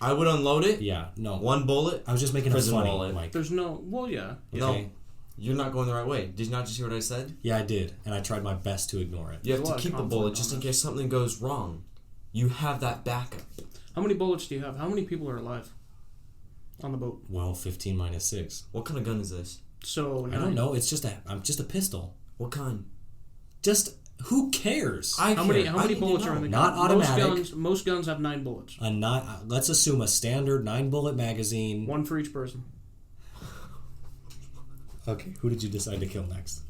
I would unload it. Yeah, no. One bullet. I was just making it Prison funny, wallet. Mike. There's no. Well, yeah. No. Okay? You're not going the right way. Did you not just hear what I said? Yeah, I did. And I tried my best to ignore it. You have There's a to lot of keep a conflict bullet on just in this. case something goes wrong. You have that backup. How many bullets do you have? How many people are alive on the boat? Well, 15 minus 6. What kind of gun is this? So I don't know. It's just a pistol. What kind? Just... Who cares? How many bullets are in the gun? Not automatic. Most guns have 9 bullets. Let's assume a standard 9-bullet magazine. One for each person. Okay, who did you decide to kill next?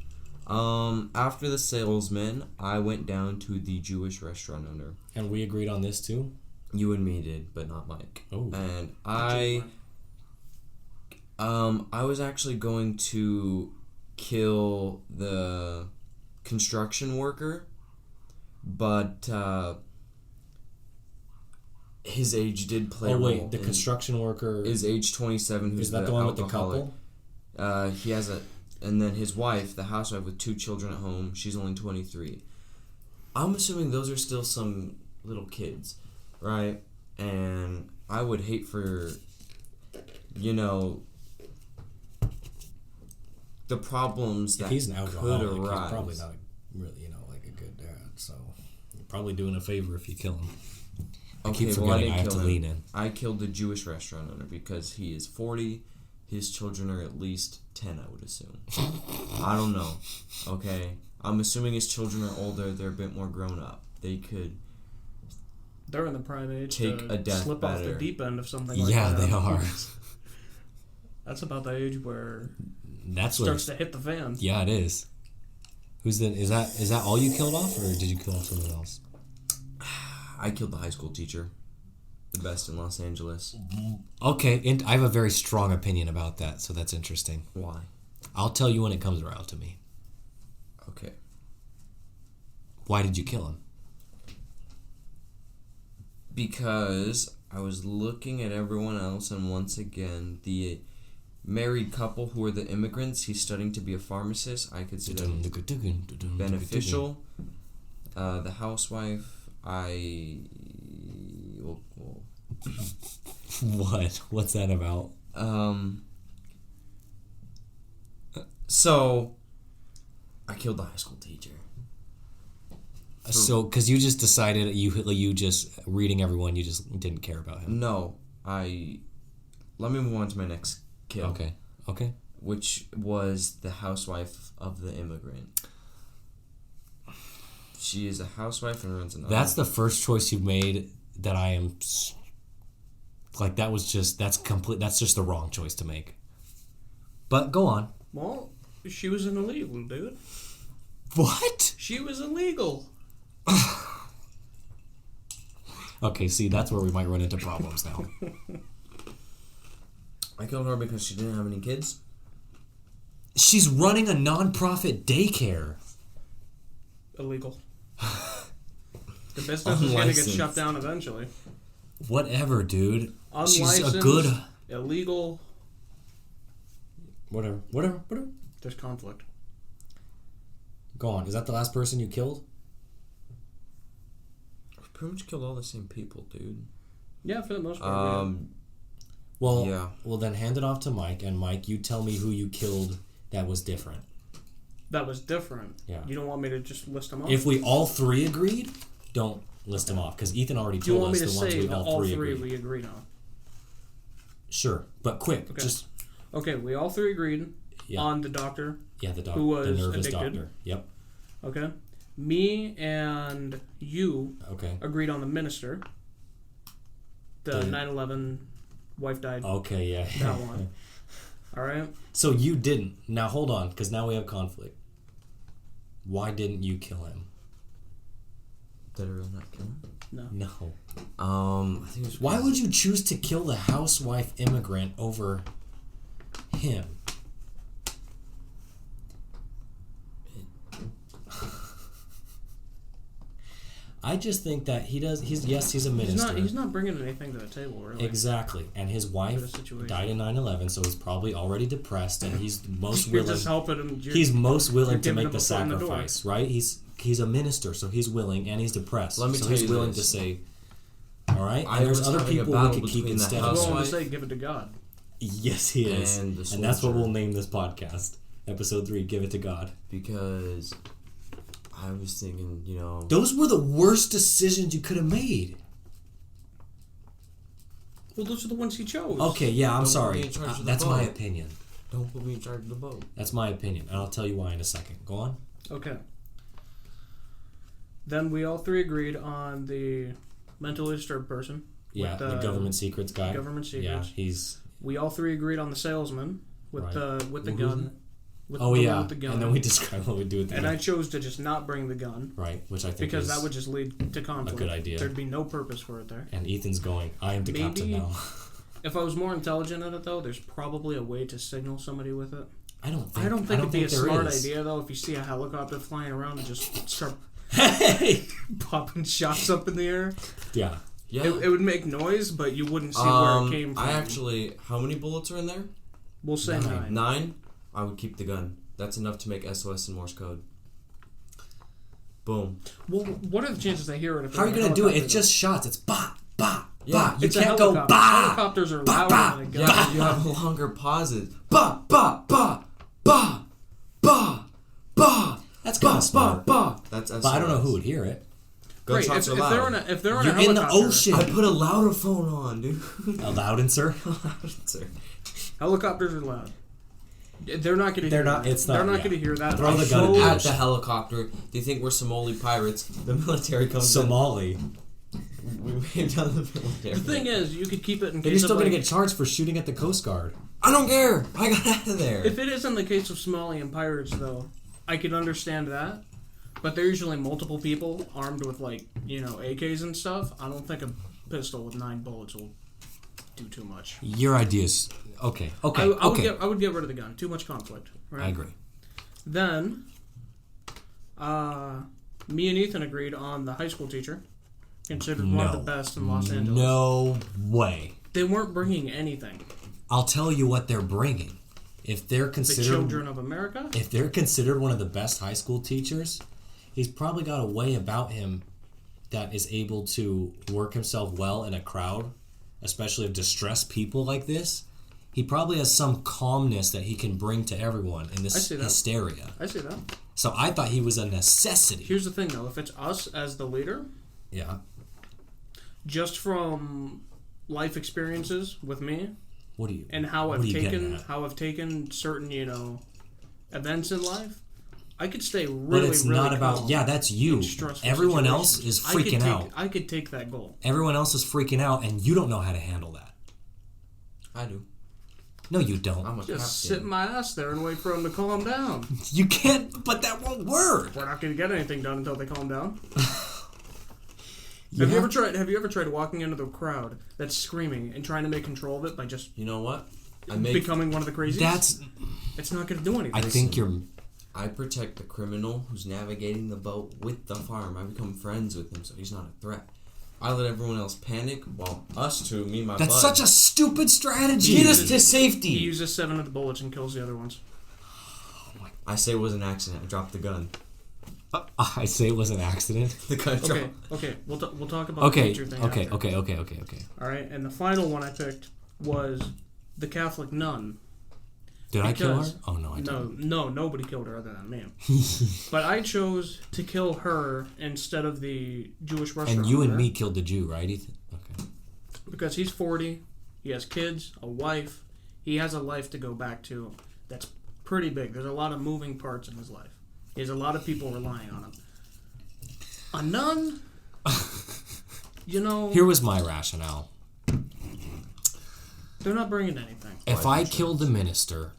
After the salesman, I went down to the Jewish restaurant owner. And we agreed on this too? You and me did, but not Mike. Oh. And I was actually going to kill the construction worker, but his age did play a role. Oh wait, the construction worker... Is age 27, who's Is that the one with the alcoholic. couple? He has and then his wife, the housewife with 2 children at home, she's only 23. I'm assuming those are still some little kids, right? And I would hate for, the problems that If he's an could alcoholic, arise. he's probably not really, like a good dad. so you're probably doing a favor if you kill him. I Okay, keep well, I forgetting didn't I have kill to him. lean in. I killed the Jewish restaurant owner because he is 40. His children are at least 10, I would assume. I don't know. Okay? I'm assuming his children are older. They're a bit more grown up. They could... They're in the prime age Take to a death slip off the better. deep end of something like Yeah, that. they are. That's about the age where That's it what. starts to hit the fan. Yeah, it is. Who's the? Is that all you killed off, or did you kill off someone else? I killed the high school teacher. The best in Los Angeles. Okay, and I have a very strong opinion about that, so that's interesting. Why? I'll tell you when it comes around to me. Okay. Why did you kill him? Because I was looking at everyone else, and once again, the married couple who are the immigrants, he's studying to be a pharmacist. I could see them beneficial. The housewife, well, What? What's that about? So, I killed the high school teacher. So, because you just decided you just reading everyone, you just didn't care about him. No, let me move on to my next kill. Okay. Which was the housewife of the immigrant. She is a housewife and runs an That's the first choice you've made that I am like. That's just the wrong choice to make. But go on. Well, she was an illegal, dude. What? She was illegal. Okay, see, that's where we might run into problems now. I killed her because she didn't have any kids. She's running a non-profit daycare. Illegal. The business is going to get Unlicensed. shut down eventually. Whatever, dude. Unlicensed, She's a good... illegal. Whatever. There's conflict. Go on. Is that the last person you killed? We pretty much killed all the same people, dude. Yeah, for the most part. Well, Yeah. Well, then hand it off to Mike, and Mike, you tell me who you killed that was different. That was different. Yeah. You don't want me to just list them off? If we all three agreed, don't list them off, because Ethan already Do you told want us me the to ones say we that all three agreed. we agreed on? Sure, but quick, Okay. just Okay, we all three agreed on the doctor. Yeah, the who was the nervous addicted. doctor. Yep. Okay. Me and you Okay. agreed on the minister. The 9/11 wife died. Okay, yeah. That one. All right. So you didn't. Now hold on, because now we have conflict. Why didn't you kill him? Did I really not kill him? No. No. I think it was Why would you choose to kill the housewife immigrant over him? I just think that he's a minister. He's not bringing anything to the table, really. Exactly. And his wife died in 9/11, so he's probably already depressed, and he's most You're willing. just helping him. He's most willing to giving make him the a foot in the door. sacrifice, right? He's a minister, so he's willing, and he's depressed. Let me so tell he's you willing this. to say, all right. I And there's was other having a people we battle could keep between the instead. I'm of willing housewife to say, give it to God. Yes, he is, and the and that's what soldier. we'll name this podcast, episode 3. Give it to God. Because I was thinking, Those were the worst decisions you could have made. Well, those are the ones he chose. Okay, yeah, I'm Don't put sorry. me in charge of the That's my boat. opinion. Don't put me in charge of the boat. That's my opinion, and I'll tell you why in a second. Go on. Okay. Then we all three agreed on the mentally disturbed person. Yeah, with the government secrets guy. Government Yeah, secrets. We all three agreed on the salesman with Right. the Who's gun. that? With Oh the yeah, one with the gun. and then we describe what we do with the And gun. I chose to just not bring the gun. Right, which I think Because is that would just lead to conflict. good idea. There'd be no purpose for it there. And Ethan's going, I am the captain now. If I was more intelligent at it, though, there's probably a way to signal somebody with it. I don't think it'd be a there smart is. idea, though, if you see a helicopter flying around and just start Hey! popping shots up in the air. Yeah. Yeah. It would make noise, but you wouldn't see where it came from. How many bullets are in there? We'll say 9. 9? I would keep the gun. That's enough to make SOS in Morse code. Boom. Well, what are the chances they hear it? If How are you there's a going to do it? helicopter, It's just shots. It's bah, bah, Yeah, bah. You It's a can't go helicopter. bah. Helicopters are bah, louder bah, than a gun. Yeah, but you have longer pauses. Ba ba ba ba ba ba. That's kind of smart. That's But I don't know who would hear it. Great. Gunshots If are loud. they're on You're a in the helicopter, ocean. I put a louder phone on, dude. A loudenser? helicopters are loud. They're not going to. They're hear not- that. it's not- They're not yeah. going to hear that. Throw the I'm gun so- At the helicopter, do you think we're Somali pirates? The military comes Somali. in. We waved down the military. The thing is, you could keep it in Then you're case still of going to like, get charged for shooting at the Coast Guard. I don't care. I got out of there. if it is in the case of Somalian pirates, though, I could understand that. But they're usually multiple people armed with like AKs and stuff. I don't think a pistol with 9 bullets will do too much. Your ideas. Okay. Okay. I would get rid of the gun. Too much conflict. Right? I agree. Then, me and Ethan agreed on the high school teacher, considered one of the best in Los Angeles. No way. They weren't bringing anything. I'll tell you what they're bringing. If they're The considered, children of America. if they're considered one of the best high school teachers, he's probably got a way about him that is able to work himself well in a crowd, especially of distressed people like this. He probably has some calmness that he can bring to everyone in this hysteria. I see that. So I thought he was a necessity. Here's the thing, though. If it's us as the leader, Yeah. just from life experiences with me What do you? and how what I've are you getting taken at? certain events in life, I could stay really, But it's really not about. calm Yeah, that's you. in stressful Everyone else situations. is freaking out. I could take that goal. Everyone else is freaking out, and you don't know how to handle that. I do. No, you don't. I'm a Just captain. sit my ass there and wait for them to calm down. You can't. But that won't work. We're not going to get anything done until they calm down. You Have you ever tried walking into the crowd that's screaming and trying to make control of it by just You know what? becoming one of the crazies? It's not going to do anything. I think you're. I protect the criminal who's navigating the boat with the farm. I become friends with him, so he's not a threat. I let everyone else panic, while us two, me and my That's bud, such a stupid strategy. get us to He safety. uses 7 of the bullets and kills the other ones. I say it was an accident. I dropped the gun. I say it was an accident. The gun dropped. Okay. We'll talk about the Okay. teacher thing Okay. after. Okay. All right, and the final one I picked was the Catholic nun. Did I kill her? Because- Oh no, I didn't. No, nobody killed her other than me. But I chose to kill her instead of the Jewish restaurant And you and owner me killed the Jew, right, Ethan? Okay. because he's 40, he has kids, a wife, he has a life to go back to that's pretty big. There's a lot of moving parts in his life. He has a lot of people relying on him. A nun, Here was my rationale. they're not bringing anything. If I killed the minister,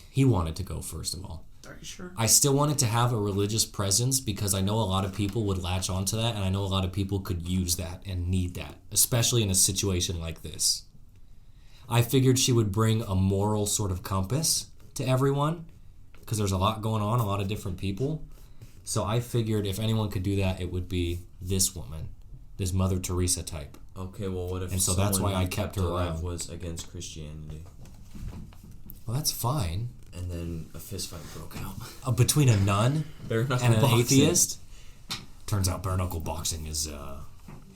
he wanted to go first of all. Are you sure? I still wanted to have a religious presence because I know a lot of people would latch onto that, and I know a lot of people could use that and need that, especially in a situation like this. I figured she would bring a moral sort of compass to everyone because there's a lot going on, a lot of different people. So I figured if anyone could do that, it would be this woman, this Mother Teresa type. Okay, well, what if And so that's someone why I you kept her alive around. was against Christianity, Well, that's fine. and then a fist fight broke out? Between a nun Bare knuckle and an boxing. atheist? Turns out bare knuckle boxing is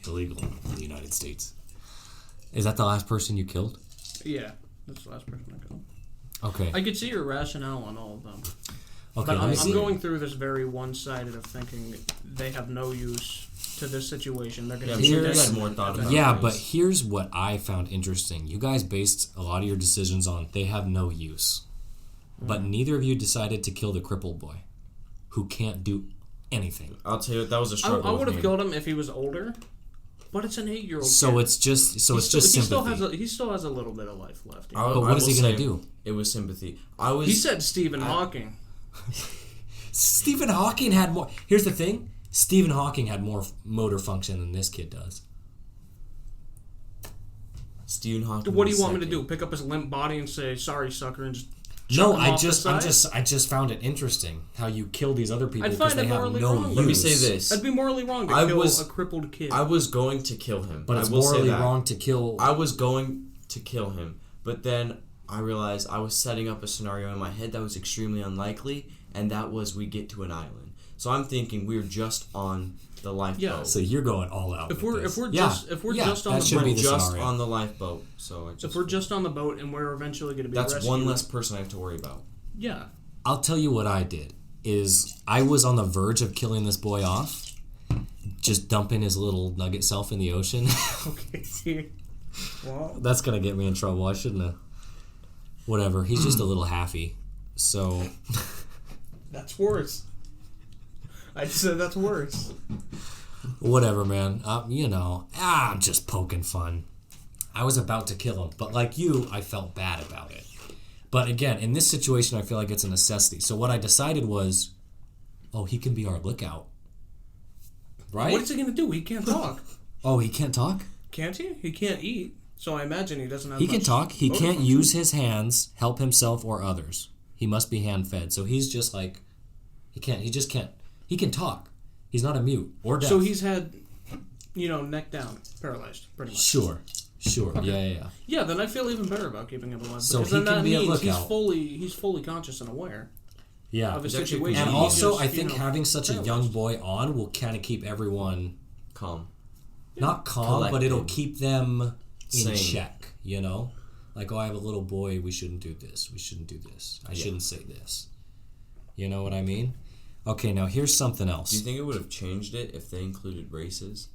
illegal in the United States. Is that the last person you killed? Yeah, that's the last person I killed. Okay. I could see your rationale on all of them. Okay. But let I'm me see. going through this very one-sided of thinking they have no use to this situation. They're going Yeah, to I'm sure Here's- you had more thought about Yeah, this. but here's what I found interesting. You guys based a lot of your decisions on they have no use. But neither of you decided to kill the crippled boy who can't do anything. I'll tell you what, that was a I struggle. would have with me. killed him if he was older, but it's an 8-year-old. So kid. it's just he sympathy. still has a little bit of life left. But what is he going to do? It was sympathy. He said Stephen Hawking. Stephen Hawking had more. Here's the thing. Stephen Hawking had more motor function than this kid does. Stephen Hawking. What do you was want me to second. do? Pick up his limp body and say sorry, sucker, and just No, chuck him off the I side? just found it interesting how you kill these other people I'd because find they it have morally no wrong. use. Let me say this. I'd be morally wrong to I kill was- a crippled kid. I was going to kill him. But it's I will say morally that. wrong to kill. I was going to kill him, but then I realized I was setting up a scenario in my head that was extremely unlikely, and that was we get to an island. So I'm thinking we're just on the lifeboat. Yeah. So you're going all out. If with we're this. just on that the should boat, be the just scenario. on the lifeboat. So I just, if we're just on the boat and we're eventually going to be that's rescued, one less person I have to worry about. Yeah. I'll tell you what I did. is I was on the verge of killing this boy off, just dumping his little nugget self in the ocean. Okay. Well, That's gonna get me in trouble. I shouldn't have. Whatever. He's just a little halfy. So. that's worse. I just said that's worse. Whatever, man. I'm just poking fun. I was about to kill him, but like you, I felt bad about it. But again, in this situation, I feel like it's a necessity. So what I decided was, he can be our lookout. Right? What is he going to do? He can't talk. Oh, he can't talk? Can't he? He can't eat. So I imagine he doesn't have He can much talk. He motor can't function. use his hands, help himself or others. He must be hand-fed. So he's just like, he just can't. He can talk. He's not a mute or deaf. So he's had, neck down, paralyzed, pretty much. Sure. Okay. Yeah. Yeah, then I feel even better about keeping him alive. So because he then can that be a means lookout. he's fully conscious and aware Yeah. of his He's actually situation. And He also, just, I think having such a paralyzed. young boy on will kind of keep everyone Calm. not calm, but Collected. it'll keep them in Sane. check, Like, I have a little boy, we shouldn't do this. We shouldn't do this. I shouldn't say this. You know what I mean? Okay, now here's something else. Do you think it would have changed it if they included races?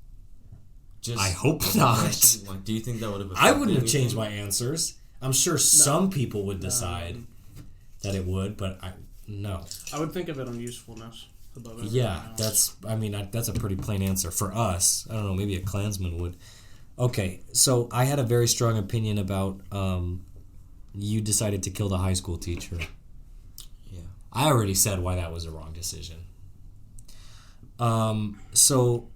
I hope not. Like, do you think that would have? I wouldn't have anything? changed my ansers. I'm sure some people would decide that it would, but no. I would think of it on usefulness above everything Yeah, else. that's a pretty plain answer for us. I don't know, maybe a Klansman would. Okay, so I had a very strong opinion about you decided to kill the high school teacher. Yeah. I already said why that was a wrong decision. So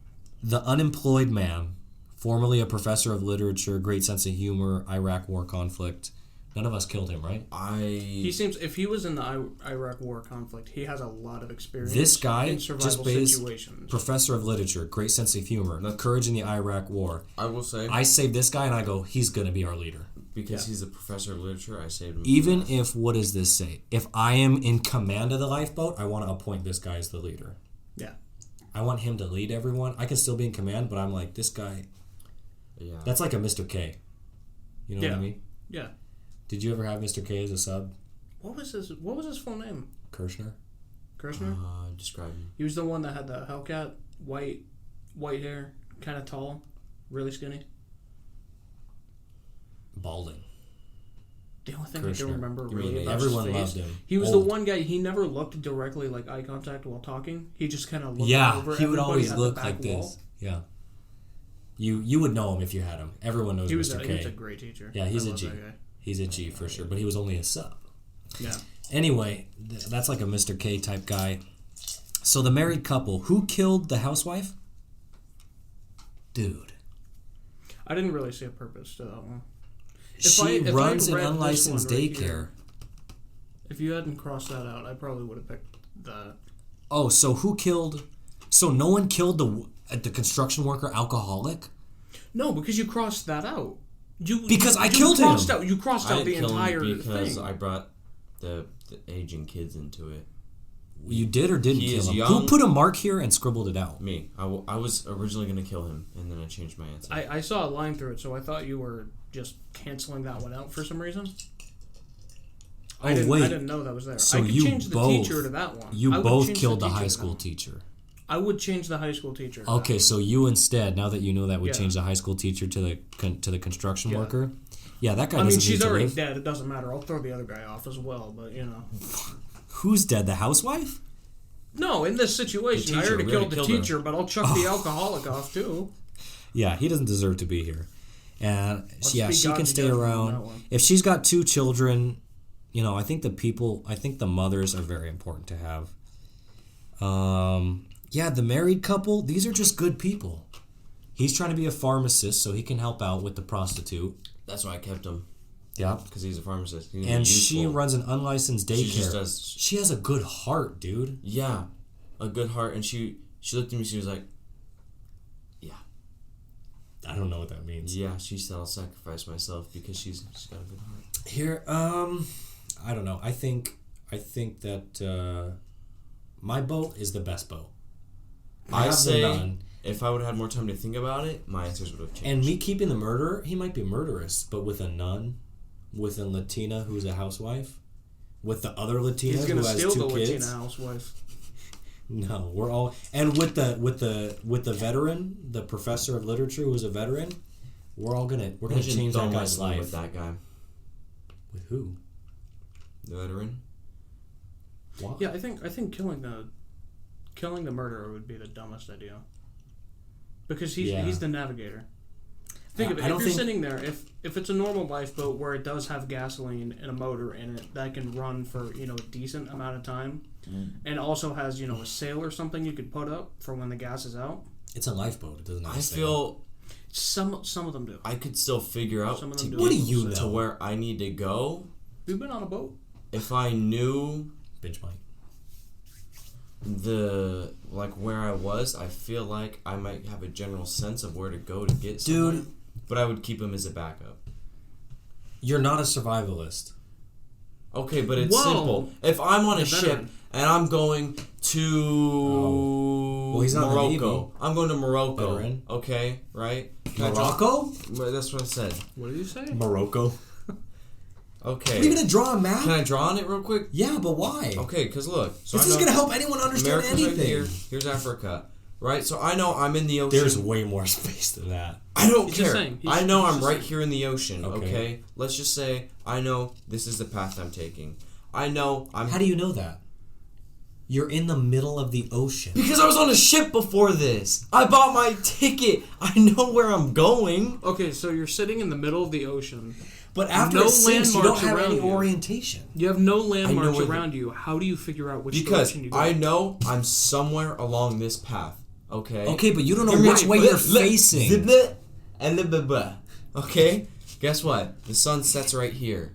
the unemployed man, formerly a professor of literature, great sense of humor, Iraq war conflict. None of us killed him, right? He seems, if he was in the Iraq war conflict, he has a lot of experience. This guy, in just survival based situations. professor of literature, great sense of humor, courage in the Iraq war. I will say, I save this guy and I go, he's going to be our leader. because he's a professor of literature, I saved him. Even if, what does this say? If I am in command of the lifeboat, I want to appoint this guy as the leader. Yeah. I want him to lead everyone. I can still be in command, but I'm like, this guy, that's like a Mr. K. You know what I mean? Yeah. Did you ever have Mr. K as a sub? What was his full name? Kirshner? Kirshner? Describe him. He was the one that had the Hellcat, white hair, kind of tall, really skinny. Balding. The only thing I Kirshner. can remember You really mean about his Everyone face, loved him. he was Old. the one guy. He never looked directly like eye contact while talking. He just kind of looked over. Yeah, he would everybody always at the look back like wall. this. Yeah. You would know him if you had him. Everyone knows He was Mr. a K. great teacher. Yeah, he's I a love G. that guy. He's a G for sure, but he was only a sub. Yeah. Anyway, that's like a Mr. K type guy. So the married couple, who killed the housewife? Dude. I didn't really see a purpose to that one. She if runs I'd an read this unlicensed one right daycare. here, if you hadn't crossed that out, I probably would have picked that. Oh, so who killed... So no one killed the construction worker alcoholic? No, because you crossed that out. Because I you killed crossed him. Out, you crossed I out the didn't kill entire him because thing. I brought the aging kids into it. You did or didn't He kill is him? young. Who put a mark here and scribbled it out? Me. I was originally going to kill him, and then I changed my answer. I saw a line through it, so I thought you were just canceling that one out for some reason. I didn't know that was there. So I could you change the both- teacher to that one. You I would both change killed the teacher high to school that. teacher. I would change the high school teacher. to Okay, that. so you instead, now that you know that, would Yeah. change the high school teacher to the construction Yeah. worker. Yeah, that guy I mean, doesn't need she's to already live. dead. It doesn't matter. I'll throw the other guy off as well, but you know. Who's dead? The housewife? No, in this situation, I teacher, already we killed already the killed her. teacher, but I'll chuck the alcoholic off too. Yeah, he doesn't deserve to be here. And Let's yeah, be she can God's stay judgment on that around. one. If she's got 2 children, I think the mothers are very important to have. Yeah, the married couple, these are just good people. He's trying to be a pharmacist so he can help out with the prostitute. That's why I kept him, Yeah. because he's a pharmacist. He's And she useful. runs an unlicensed daycare. She just does. She has a good heart, dude. Yeah, a good heart, and she looked at me. She was like, I don't know what that means. "Yeah, she said I'll sacrifice myself because she's got a good heart." Here, I don't know. I think that my boat is the best boat. I have say them done. if I would have had more time to think about it, my answers would have changed. And me keeping the murderer, he might be murderous, but with a nun, with a Latina who's a housewife, with the other Latina He's who gonna has steal 2 the kids. Latina housewife. No, we're all and with the veteran, the professor of literature who was a veteran, we're gonna change that guy's life. With that guy. With who? The veteran. Why? Yeah, I think killing the murderer would be the dumbest idea. Because he's the navigator. Think of it. If you're sitting there, if it's a normal lifeboat where it does have gasoline and a motor in it that can run for a decent amount of time, and also has a sail or something you could put up for when the gas is out. It's a lifeboat. It doesn't have a sail. Feel some of them do. I could still figure out Some of them do. What do you know? to where I need to go. You've been on a boat. If I knew Binge Mike. where I was, I feel like I might have a general sense of where to go to get somewhere. Dude, but I would keep him as a backup. you're not a survivalist. Okay, but it's Whoa. simple. If I'm on a ship veteran. and I'm going to Well, he's not in the Navy. Morocco. I'm going to Morocco. Veteran. Okay, right? Can I draw- Morocco? That's what I said. What did you say? Morocco. Okay. Are you gonna draw a map? Can I draw on it real quick? Yeah, but why? Okay, because look. So This I is know gonna help anyone understand America's anything. right here. Here's Africa. Right? So I know I'm in the ocean. There's way more space than that. I don't He's just care. saying. I know He's I'm just right saying. here in the ocean, Okay. okay? Let's just say I know this is the path I'm taking. I know I'm... How do you know that? You're in the middle of the ocean. Because I was on a ship before this. I bought my ticket. I know where I'm going. Okay, so you're sitting in the middle of the ocean. But after No it sinks, you don't landmarks have any around you. orientation. You have no landmarks where the- around you. How do you figure out which Because direction you go? I know I'm somewhere along this path, okay? Okay, but you don't know Hear me which out. way you're Look, facing. zibba and libba. Okay? Guess what? The sun sets right here.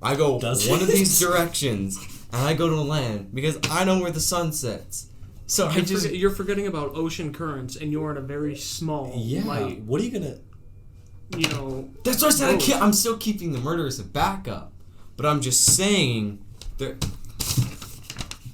I go Does one of it? these directions, and I go to land because I know where the sun sets. So I just... You're forgetting about ocean currents, and you're in a very small, light, What are you gonna... That's what I said. Boat. I'm still keeping the murder as a backup. But I'm just saying...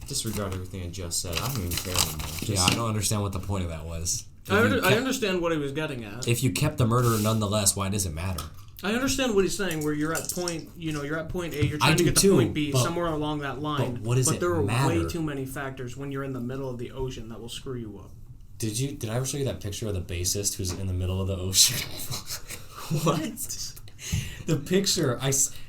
Disregard everything I just said. I don't even care anymore. Yeah, I don't understand what the point of that was. I understand what he was getting at. If you kept the murderer nonetheless, why does it matter? I understand what he's saying, where you're at point, you're at point A, you're I trying to do get to too, point B, but- somewhere along that line. but what does it there are matter? way too many factors when you're in the middle of the ocean that will screw you up. Did I ever show you that picture of the bassist who's in the middle of the ocean? What? The picture,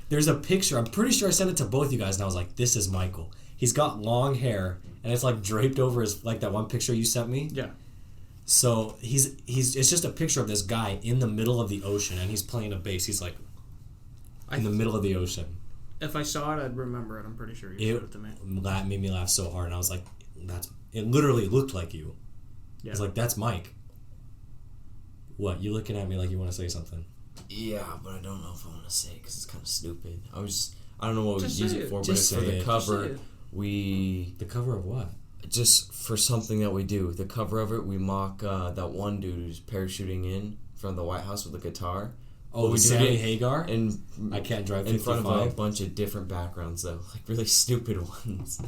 there's a picture, I'm pretty sure I sent it to both you guys, and I was like, this is Michael. He's got long hair, and it's like draped over his, like that one picture you sent me. Yeah. So it's just a picture of this guy in the middle of the ocean, and he's playing a bass. He's like in the middle of the ocean. If I saw it, I'd remember it. I'm pretty sure you showed it to me. That made me laugh so hard, and I was like, it literally looked like you. Yeah. I was like, that's Mike. What? You looking at me like you want to say something? Yeah, but I don't know if I want to say it because it's kind of stupid. I don't know what we Just use say it it. for, but Just it's for say the it. cover. Just say The cover of what? Just for something that we do. The cover of it, we mock that one dude who's parachuting in from the White House with a guitar. Oh, we the did Sammy it Hagar? in I Can't Drive in front of a 55? bunch of different backgrounds though, like really stupid ones.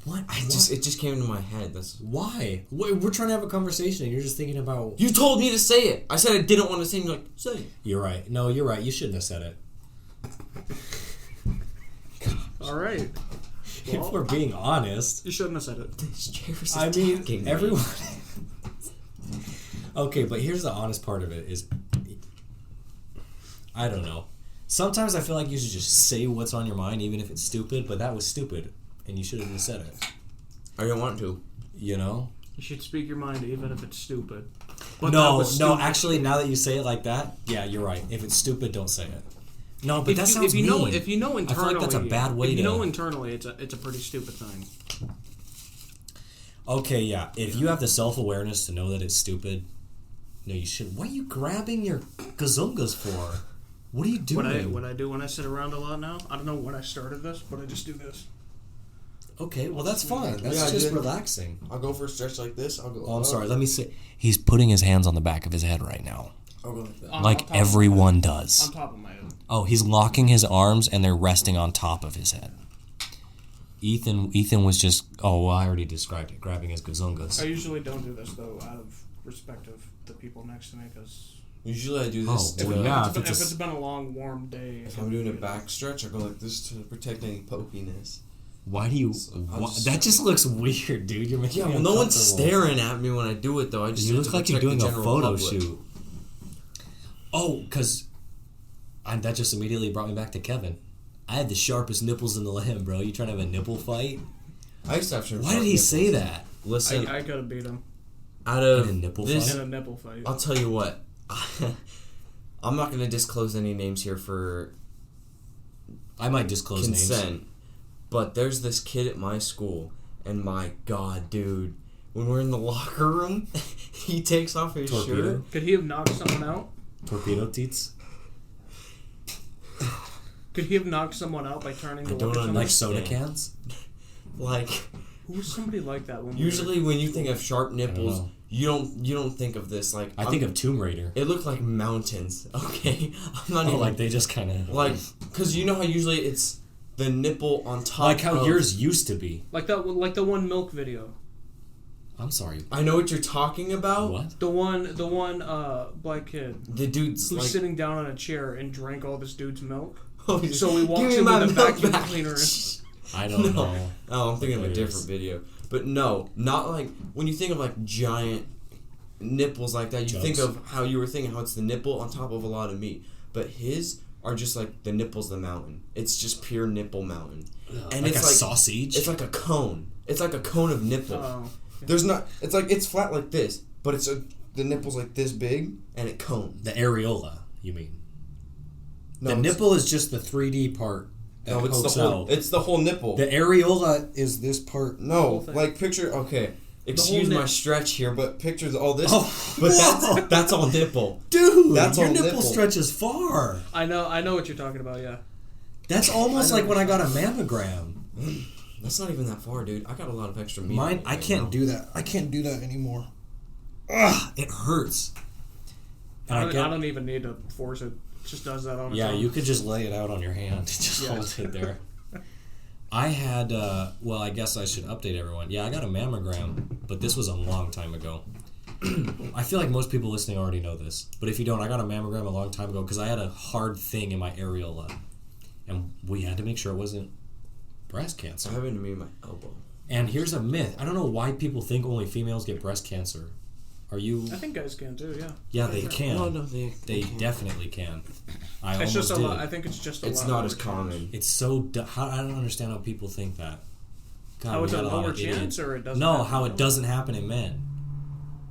What? It just came into my head. That's Why? We're trying to have a conversation, and you're just thinking about... you told me to say it. I said I didn't want to say it. You're like, say it. You're right. No, you're right. You shouldn't have said it. All right. If we're being honest... You shouldn't have said it. This chair's I mean, attacking me. everyone... Okay, but here's the honest part of it is... I don't know. Sometimes I feel like you should just say what's on your mind, even if it's stupid, but that was stupid, and you should have just said it. I don't want to. You know? You should speak your mind even if it's stupid. But that No, was stupid. actually, now that you say it like that, yeah, you're right. If it's stupid, don't say it. No, but that sounds if you mean. know if you know I internally, feel like that's a bad way if you to... know internally, it's a pretty stupid thing. Okay, yeah. If you have the self-awareness to know that it's stupid, no, you shouldn't. What are you grabbing your gazungas for? What are you doing? What I do when I sit around a lot now, I don't know when I started this, but I just do this. Okay, well, that's fine. That's Yeah, I just did. relaxing. I'll go for a stretch like this. I'll go. Oh, I'm sorry. Let me say. He's putting his hands on the back of his head right now. I'll go like that. On Like top of everyone my does. head. On top of my head. Oh, he's locking his arms and they're resting on top of his head. Ethan was just... Oh, well, I already described it. Grabbing his gazungas. I usually don't do this though, out of respect of the people next to me, because Usually I do this Oh, to, well, yeah. If if it's it's been a long, warm day. if I'm doing a back stretch, I go like this to protect any pokiness. Why do you? That just looks weird, dude. You're making Yeah, me well, no one's uncomfortable. staring at me when I do it, though. I just You do it look to like you're protect doing the a general photo public. shoot. Oh, because that just immediately brought me back to Kevin. I had the sharpest nipples in the land, bro. You trying to have a nipple fight? I used to have some Why sharp did he nipples. say that? Listen, I could have beat him out of In a nipple this, in a nipple fight. I'll tell you what. I'm not going to disclose any names here for I might disclose consent, names. but there's this kid at my school, and my God, dude, when we're in the locker room, he takes off his Torpedo? shirt. Could he have knocked someone out? Torpedo teats? Could he have knocked someone out by turning to I don't look at someone? Like soda Understand. cans? Like, Who's somebody like that? When we usually when you think of sharp nipples, know. you don't think of this. Like, I think of Tomb Raider. it looked like mountains. Okay, I'm not Oh, even like they just kind of... like, because you know how usually it's the nipple on top. Like how of, yours used to be. like the one milk video. I'm sorry. I know what you're talking about. What? The one black kid The dude's who's like, sitting down on a chair and drank all this dude's milk. oh, So he walks give me in my with a milk vacuum back. cleaner. I don't No. know. Oh, I'm thinking of a It different is. video. But no, not like when you think of like giant nipples like that. You Jugs. think of how you were thinking how it's the nipple on top of a lot of meat. But his are just like the nipple's the mountain. It's just pure nipple mountain, and Like it's a like sausage? it's like a cone. It's like a cone of nipple. Oh. There's not. It's like it's flat like this, but the nipple's like this big and it cones. The areola, you mean? No, The it's- nipple is just the 3D part that No, it's the pokes whole. out. It's the whole nipple. The areola is this part. No, whole thing. like picture. Okay, excuse nip. my stretch here, but pictures all this. Oh, but whoa. that's all nipple. Dude, That's your all nipple nipple. stretches far. I know what you're talking about. Yeah. That's almost I know like when I got a mammogram. That's not even that far, dude. I got a lot of extra meat. Mine, I can't do that. I can't do that anymore. Ugh, it hurts. And I don't even need to force it. It just does that on its Yeah, own. you could just lay it out on your hand. Just Yeah. hold it there. I had, well, I guess I should update everyone. Yeah, I got a mammogram, but this was a long time ago. I feel like most people listening already know this. But if you don't, I got a mammogram a long time ago because I had a hard thing in my areola. And we had to make sure it wasn't breast It cancer. happened to me in my elbow. And here's a myth. I don't know why people think only females get breast cancer. Are you... I think guys can too. Yeah. Yeah, they can. No, they They definitely can. I It's almost just a did. lot. I think it's just a It's lot. not lower as chance. common. It's so... I don't understand how people think that. God, How we it's a got lot lower of idiots. chance, or it doesn't. No, happen how at it all? doesn't happen in men.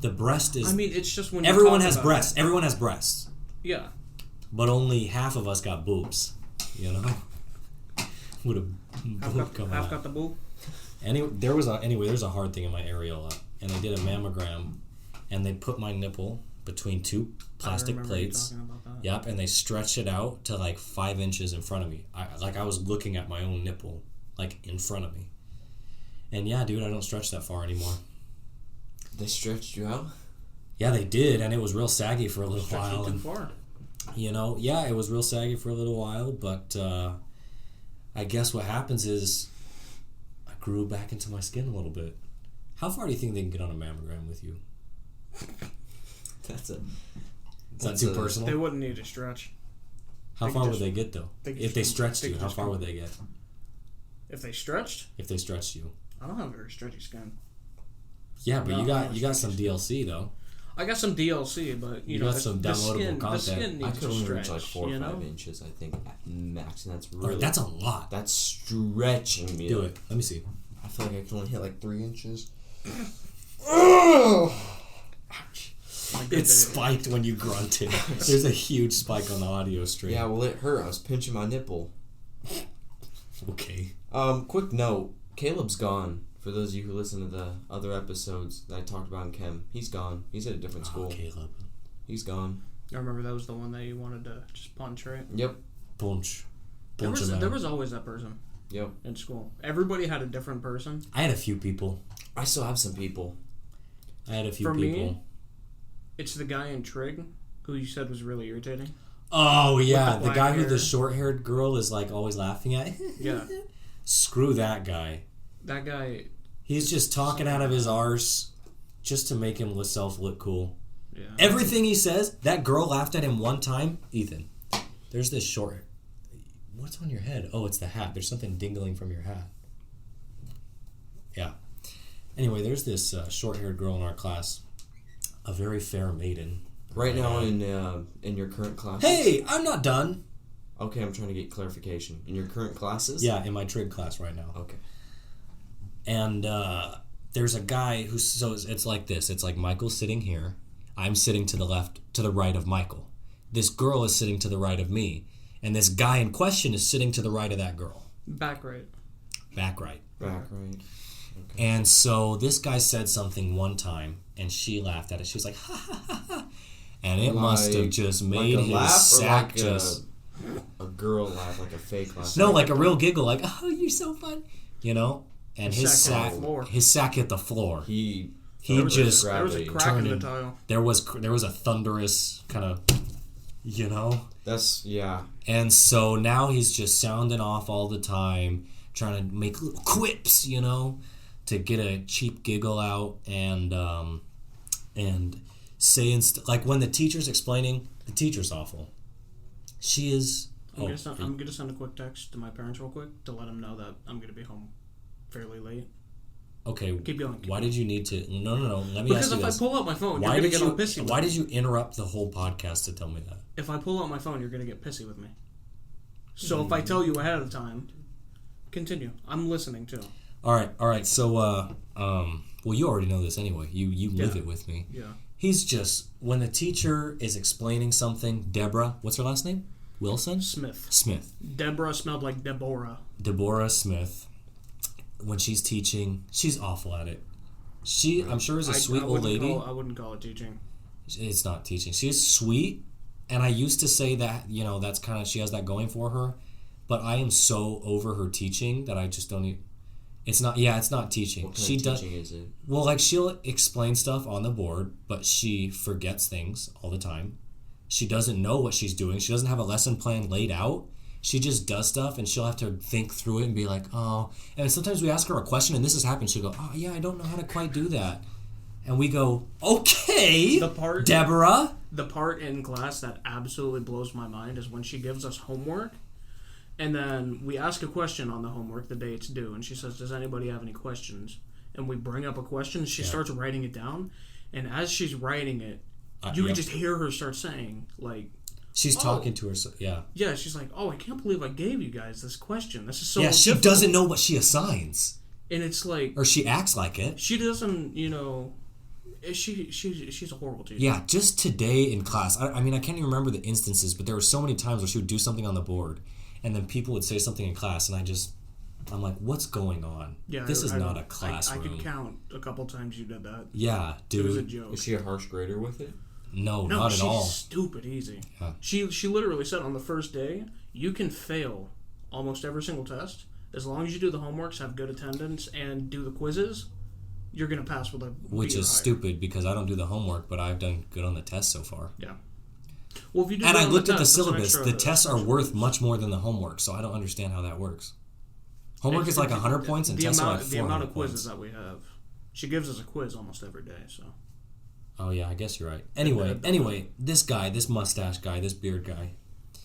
The breast is... I mean, it's just when you everyone talk has about breasts. it. Everyone has breasts. Yeah. But only half of us got boobs. You know? Would have boob come Half out. got the boo. Anyway, there's a hard thing in my areola, and they did a mammogram, and they put my nipple between two plastic I remember you plates. talking about that. Yep, and they stretched it out to like 5 inches in front of me. I was looking at my own nipple, like in front of me. And yeah, dude, I don't stretch that far anymore. They stretched you out. Yeah, they did, and it was real saggy for a little Stretching while. too And far. you know, yeah, it was real saggy for a little while, but I guess what happens is I grew back into my skin a little bit. How far do you think they can get on a mammogram with you? That's a. Is that That's too a- personal? They wouldn't need to stretch. How they far could would just- they get though? they could If they just- stretched they you, could how just far go- would they get? If they stretched, If they stretched you. I don't have very stretchy skin. Yeah, but No, you got no some DLC though. I got some DLC, but you You know, got some the downloadable skin, content. The skin I needs could to only stretch. reach like 4 you or know? 5 inches, I think, at max, and that's Or really. that's a lot. That's stretching me. Do it. Let me see. I feel like I can only hit like 3 inches. My good It day. spiked when you grunted. There's a huge spike on the audio stream. Yeah, well, it hurt. I was pinching my nipple. Okay. Quick note: Caleb's gone. For those of you who listen to the other episodes that I talked about in chem, he's gone. He's at a different Oh, school. Caleb. He's gone. I remember that was the one that you wanted to just punch, right? Yep. Punch. There Punch was, him out. there was always that person Yep. in school. Everybody had a different person. I had a few people. I still have some people. I had a few For people. me, it's the guy in Trig who you said was really irritating. Oh yeah, With the the guy black who the hair. short-haired girl is like always laughing at. Yeah. Screw that guy. That guy, He's just talking out of his arse just to make himself look cool. Yeah. Everything he says, that girl laughed at him one time. Ethan, there's this short... What's on your head? Oh, it's the hat. There's something dingling from your hat. Yeah. Anyway, there's this short-haired girl in our class. A very fair maiden. Right now in your current classes? Hey, I'm not done. Okay, I'm trying to get clarification. In your current classes? Yeah, in my trig class right now. Okay. And there's a guy who's... So it's like this. It's like Michael's sitting here. I'm sitting to the right of Michael. This girl is sitting to the right of me. And this guy in question is sitting to the right of that girl. Back right. Back right. Okay. And so this guy said something one time, and she laughed at it. She was like, ha, ha, ha, ha. And it must have just made like his sack just... A girl laugh, like a fake laugh. No, like a real giggle, like, oh, you're so fun. You know? And his sack hit the floor. He there was just... There was a crack in the tile. There was a thunderous kind of... You know? That's, yeah. And so now he's just sounding off all the time, trying to make little quips, you know, to get a cheap giggle out and saying like when the teacher's explaining, the teacher's awful. She is. I'm gonna send a quick text to my parents real quick to let them know that I'm gonna be home fairly late. Okay. Keep going. Why did you need to? No. Let me because ask you if this. I pull out my phone, you're gonna get all pissy. Why did you interrupt the whole podcast to tell me that? If I pull out my phone, you're gonna get pissy with me. So if I tell you ahead of time, continue. I'm listening too. All right. So, well, you already know this anyway. You live it with me. Yeah. He's just when the teacher is explaining something. Deborah, what's her last name? Wilson. Smith. Deborah smelled like Deborah. Deborah Smith. When she's teaching, she's awful at it. I'm sure, is a sweet old lady. I wouldn't call it teaching. It's not teaching. She's sweet, and I used to say that, you know, that's kind of, she has that going for her, but I am so over her teaching that I just don't even, it's not teaching. What kind of teaching is it? Well, like, she'll explain stuff on the board, but she forgets things all the time. She doesn't know what she's doing. She doesn't have a lesson plan laid out. She just does stuff, and she'll have to think through it and be like, oh. And sometimes we ask her a question, and this has happened. She'll go, oh, yeah, I don't know how to quite do that. And we go, okay, Deborah. The part in class that absolutely blows my mind is when she gives us homework, and then we ask a question on the homework the day it's due, and she says, does anybody have any questions? And we bring up a question, and she starts writing it down, and as she's writing it, you can just hear her start saying, like... She's talking to herself, yeah. Yeah, she's like, oh, I can't believe I gave you guys this question. This is so difficult. She doesn't know what she assigns. And it's like... Or she acts like it. She doesn't, you know... She's a horrible teacher. Yeah, just today in class. I mean, I can't even remember the instances, but there were so many times where she would do something on the board, and then people would say something in class, and I'm like, what's going on? Yeah, this is not a classroom. I could count a couple times you did that. Yeah, dude. It was a joke. Is she a harsh grader with it? No, not at all. She's stupid easy. Yeah. She literally said on the first day, you can fail almost every single test. As long as you do the homeworks, have good attendance, and do the quizzes, you're going to pass with a Which B or is higher. stupid because I don't do the homework, but I've done good on the test so far. Yeah. Well, if you do and good I on looked at the test, syllabus. The tests are worth much more than the homework, so I don't understand how that works. Homework is like 100 points, and tests are like 400 The amount of points. quizzes that we have. She gives us a quiz almost every day, so... Oh, yeah, I guess you're right. Anyway, this guy, this mustache guy, this beard guy.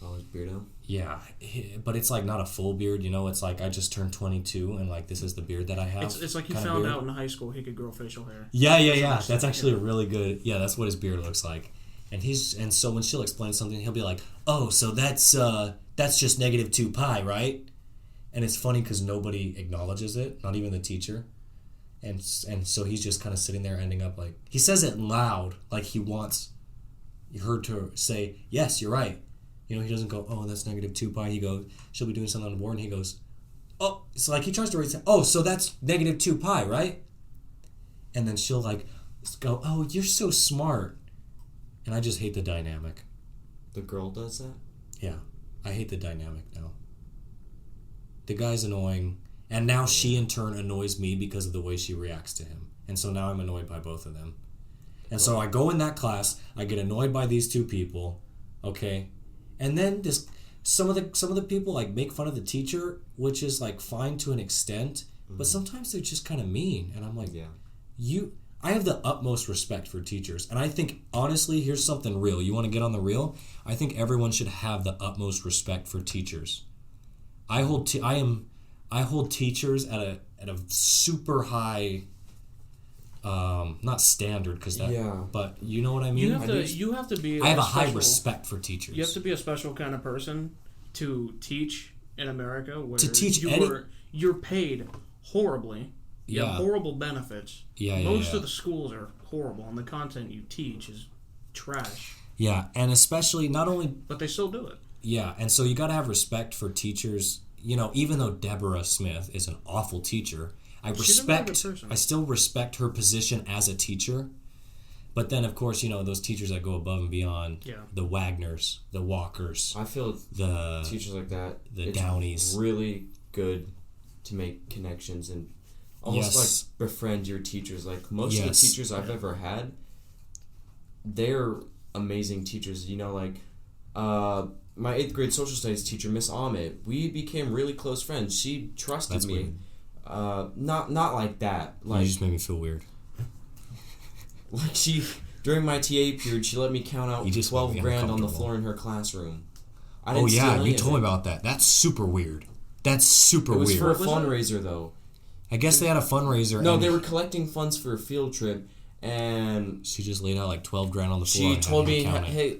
Oh, his beard out? Yeah, but it's like not a full beard, you know? It's like I just turned 22, and like this is the beard that I have. It's like he found out in high school he could grow facial hair. Yeah. That's actually a really good... Yeah, that's what his beard looks like. And so when she'll explain something, he'll be like, oh, so that's just negative 2 pi, right? And it's funny because nobody acknowledges it, not even the teacher. And so he's just kind of sitting there ending up like... He says it loud, like he wants her to say, yes, you're right. You know, he doesn't go, oh, that's negative 2 pi. He goes, she'll be doing something on the board, and he goes, oh, it's like he tries to raise it. Oh, so that's negative 2 pi, right? And then she'll like go, oh, you're so smart. And I just hate the dynamic. The girl does that? Yeah, I hate the dynamic now. The guy's annoying. And now she, in turn, annoys me because of the way she reacts to him. And so now I'm annoyed by both of them. And so I go in that class, I get annoyed by these two people, okay? And then some of the people, like, make fun of the teacher, which is, like, fine to an extent. But sometimes they're just kind of mean. And I'm like, I have the utmost respect for teachers. And I think, honestly, here's something real. You want to get on the real? I think everyone should have the utmost respect for teachers. I hold teachers at a super high, not standard, because that, but you know what I mean? You have to be I have a high respect for teachers. You have to be a special kind of person to teach in America, where to teach you're paid horribly. You have horrible benefits. Most of the schools are horrible, and the content you teach is trash. Yeah, and especially not only... But they still do it. Yeah, and so you got to have respect for teachers. You know, even though Deborah Smith is an awful teacher, I still respect her position as a teacher. But then, of course, you know, those teachers that go above and beyond, the Wagners, the Walkers. I feel the teachers like that, the Downies. Really good to make connections and almost like befriend your teachers. Like most of the teachers I've ever had, they're amazing teachers. You know, like my 8th grade social studies teacher, Miss Ahmed, we became really close friends. She trusted me. Not like that. Like, you just made me feel weird. Like during my TA period, she let me count out 12 grand on the floor in her classroom. You told me about that. That's super weird. It was for a fundraiser, though. I guess they had a fundraiser. No, they were collecting funds for a field trip, and she just laid out like 12 grand on the floor. She told me, "Hey,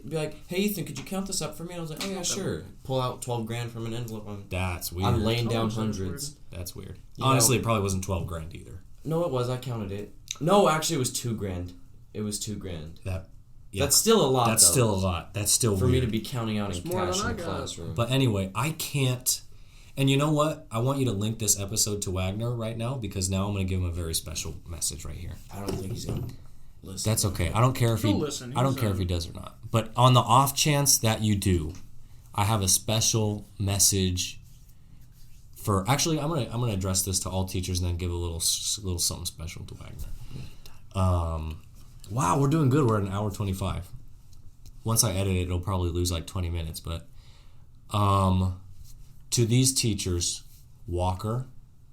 Ethan, could you count this up for me?" And I was like, "Oh yeah, sure." Pull out 12 grand from an envelope. That's weird. I'm laying down hundreds. That's weird. Honestly, it probably wasn't 12 grand either. No, it was. I counted it. No, actually, it was 2 grand. It was 2 grand. That's still a lot. That's still a lot. That's still for weird. Me to be counting out in cash in the classroom. But anyway, I can't. And you know what? I want you to link this episode to Wagner right now, because now I'm going to give him a very special message right here. I don't think he's going to listen. That's okay. I don't care if I don't care if he does or not. But on the off chance that you do, I have a special message for. Actually, I'm gonna address this to all teachers and then give a little something special to Wagner. Wow, we're doing good. We're at 1:25. Once I edit it, it'll probably lose like 20 minutes. But to these teachers, Walker,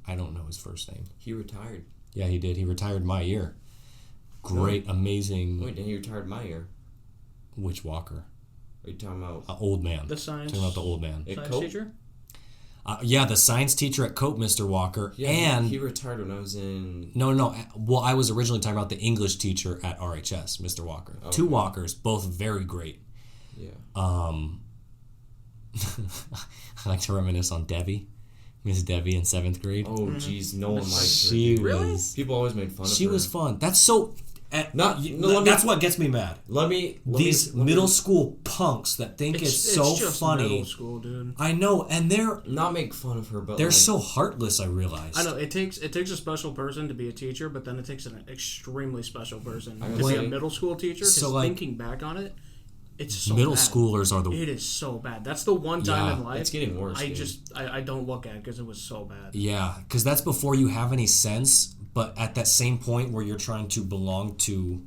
I don't know his first name. He retired. Yeah, he did. He retired my year. Great, amazing. Wait, then he retired my year. Which Walker? Are you talking about? Old man. The science. Talking about the old man. Science teacher? The science teacher at Cope, Mr. Walker. Yeah, and he retired when I was in... No. Well, I was originally talking about the English teacher at RHS, Mr. Walker. Okay. 2 Walkers, both very great. Yeah. I like to reminisce on Debbie. Miss Debbie in 7th grade. Oh, jeez, no one liked her. Really? People always made fun of her. She was fun. That's so... that's what gets me mad. These middle school punks that think it's so just funny. Middle school, dude. I know, and they're not make fun of her, but they're so heartless. I realize. I know it takes a special person to be a teacher, but then it takes an extremely special person to be a middle school teacher. Because thinking back on it, it's so middle bad. Schoolers are It is so bad. That's the one time in life it's getting worse. I don't look at it because it was so bad. Yeah, because that's before you have any sense. But at that same point where you're trying to belong to,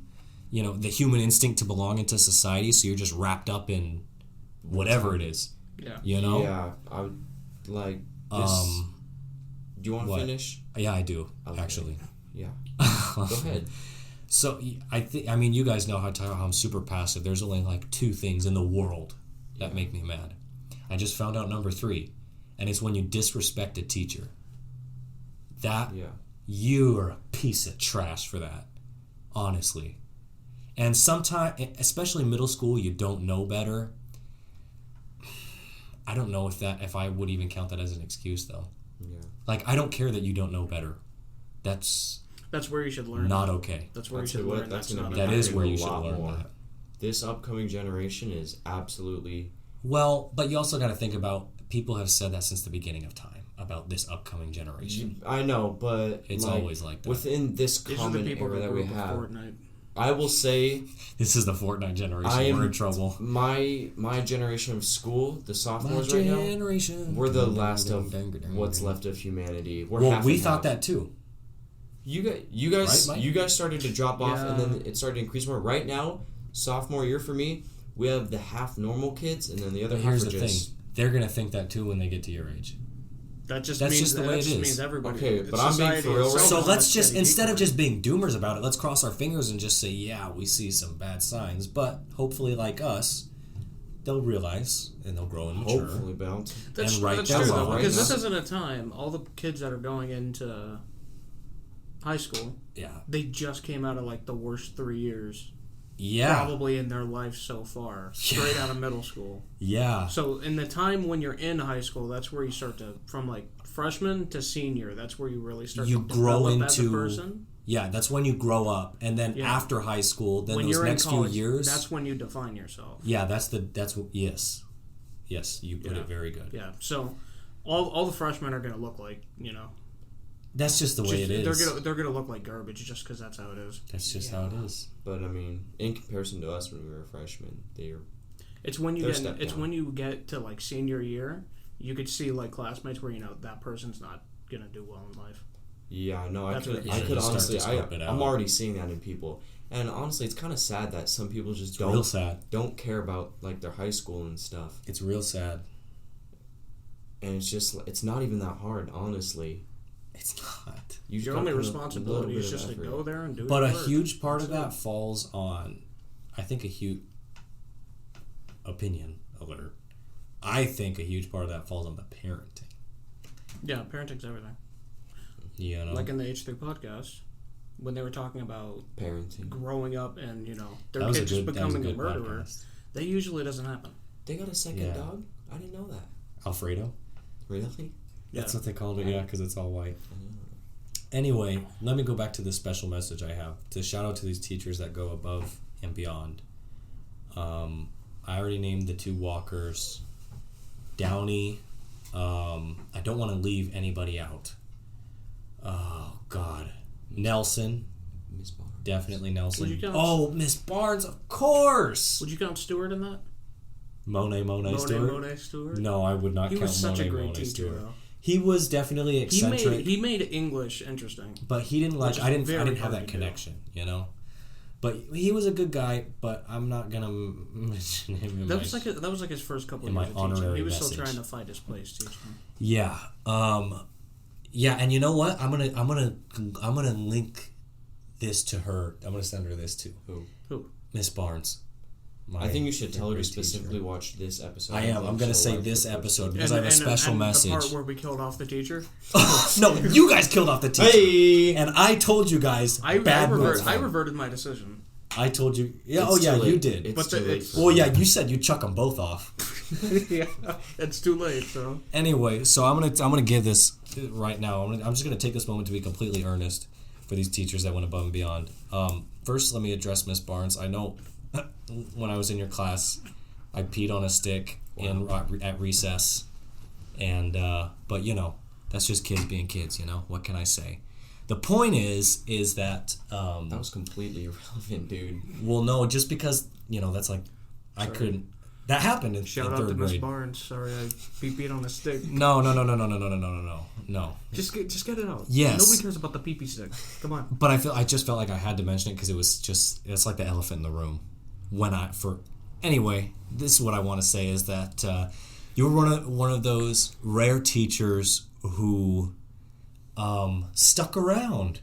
you know, the human instinct to belong into society, so you're just wrapped up in whatever it is. Yeah. You know? Yeah. I would like this. Do you want to finish? Yeah, I do, actually. Yeah. Go ahead. So, I mean, you guys know how I'm super passive. There's only like 2 things in the world that make me mad. I just found out number 3, and it's when you disrespect a teacher. You're a piece of trash for that, honestly. And sometimes, especially middle school, you don't know better. I don't know if I would even count that as an excuse, though. Yeah. Like, I don't care that you don't know better. That's where you should learn. Not okay. That's where you should learn. That is where you should learn that. This upcoming generation is absolutely... Well, but you also got to think about, people have said that since the beginning of time, about this upcoming generation. I know, but... It's always like that. Within this common era that we have... Fortnite. I will say... This is the Fortnite generation. We're in trouble. My generation of school, the sophomores right now, we're the last of what's left of humanity. We thought that too. You guys started to drop off, and then it started to increase more. Right now, sophomore year for me, we have the half normal kids, and then the other half are just... Here's the thing. They're going to think that too when they get to your age. That's just the way it is. means everybody. Okay, it's but I'm being society for real itself right So is let's just, getting instead of equal. just being doomers about it, let's cross our fingers and just say, yeah, we see some bad signs. But hopefully, like us, they'll realize and they'll grow and mature. Hopefully, but I'm That's, and right that's down true, the though, line. because this isn't a time, all the kids that are going into high school, Yeah. they just came out of, like, the worst 3 years Yeah. probably in their life so far, straight out of middle school. Yeah. So in the time when you're in high school, that's where you start to, from like freshman to senior, that's where you really start You to grow develop as a into- person. Yeah, that's when you grow up. And then Yeah. after high school, then When those you're next in college, few years. that's when you define yourself. Yeah, that's what, yes. Yes, you put Yeah. it very good. Yeah. So all the freshmen are going to look like, That's just the way it is. They're gonna look like garbage just because that's how it is. That's just how it is. But I mean, in comparison to us when we were freshmen, It's when you They're get stepped it's down. when you get to like senior year, you could see like classmates where that person's not gonna do well in life. yeah, no, That's what it I is. could You start honestly, to scope it out. I'm already seeing that in people, and honestly, it's kind of sad that some people just It's real sad. don't care about like their high school and stuff, It's real sad. and it's not even that hard, honestly. It's not. You just Your gotta only put a responsibility little is bit just of to effort. go there and do. But your a work. huge part of That's that falls on, I think, a huge opinion alert. I think a huge part of that falls on the parenting. Yeah, parenting's everything. You know, Like in the H3 podcast, when they were talking about Parenting. growing up and their that was kid a just good, that was a becoming a good murderer, podcast. that usually doesn't happen. They got a second Yeah. dog? I didn't know that. Alfredo. Really? That's what they called it. Yeah, because it's all white. Anyway, let me go back to this special message I have to shout out to these teachers that go above and beyond. I already named the 2 walkers. Downey. I don't want to leave anybody out. Oh, God. Nelson. Miss Barnes. Definitely Nelson. Would you count- Oh, Miss Barnes, of course. Would you count Stewart in that? Monet Stewart? Monet Stewart? No, I would not He count was such Monet a great Monet teacher, Stewart. though. He was definitely eccentric. He made English interesting. But he didn't like. Which is I didn't very have hard that to do. connection, But he was a good guy. But I'm not gonna mention him. In That my, was like his first couple in of my years of teaching. honorary He was message. still trying to find his place teaching. yeah. Yeah. And you know what? I'm gonna link this to her. I'm gonna send her this too. Who? Miss Barnes. I think you should tell her to great teacher. specifically watch this episode. I am. I'm gonna say this episode because I have a special message. The part where we killed off the teacher. No, you guys killed off the teacher. Hey! And I told you guys I bad moves. I reverted my decision. I told you. Yeah. It's Oh yeah, too late. you did. It's But too the- late for Well, me. yeah, you said you'd chuck them both off. Yeah, it's too late. So Anyway, so I'm gonna give this right now. I'm just gonna take this moment to be completely earnest for these teachers that went above and beyond. First, let me address Miss Barnes. I know when I was in your class, I peed on a stick at recess, and but that's just kids being kids. What can I say? The point is that That was completely irrelevant, dude. well, no, just because that's like I couldn't. That happened in shout out third to Miss grade. Barnes. Sorry, I beat on a stick. No. Just get it out. Yes. Nobody cares about the pee stick. Come on. But I just felt like I had to mention it because it's like the elephant in the room. Anyway, this is what I want to say is that you were one of those rare teachers who stuck around.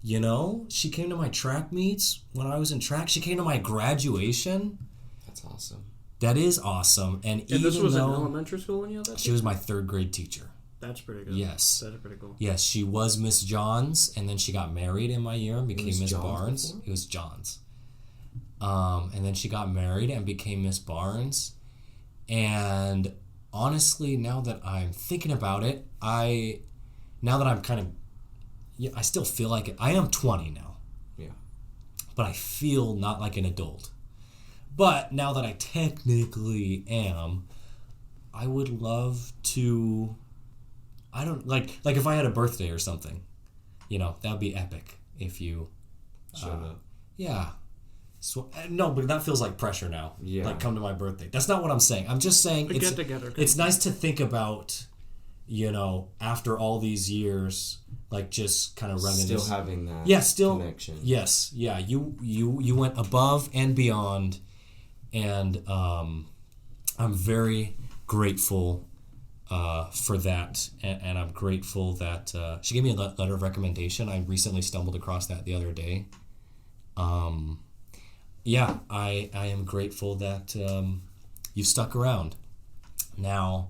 She came to my track meets when I was in track. She came to my graduation. That's awesome. That is awesome. And And even this was in though elementary school when you had that. she was my 3rd grade teacher. That's pretty good. Yes. That's pretty cool. Yes, she was Miss Johns, and then she got married in my year and became was Miss Johns Barnes. before? It was Johns. And then she got married and became Miss Barnes. And honestly, now that I'm thinking about it, I still feel like it. I am 20 now. Yeah. But I feel not like an adult. But now that I technically am, I would love to. I don't like if I had a birthday or something, that would be epic if you. Shut up. Yeah. So no, but that feels like pressure now. Yeah. Like come to my birthday. That's not what I'm saying. I'm just saying A get-together. it's nice to think about, after all these years, like just kind of reminisce. Still having that connection. Yes, yeah. You went above and beyond, and I'm very grateful for that, and I'm grateful that she gave me a letter of recommendation. I recently stumbled across that the other day. Yeah, I am grateful that you stuck around. Now,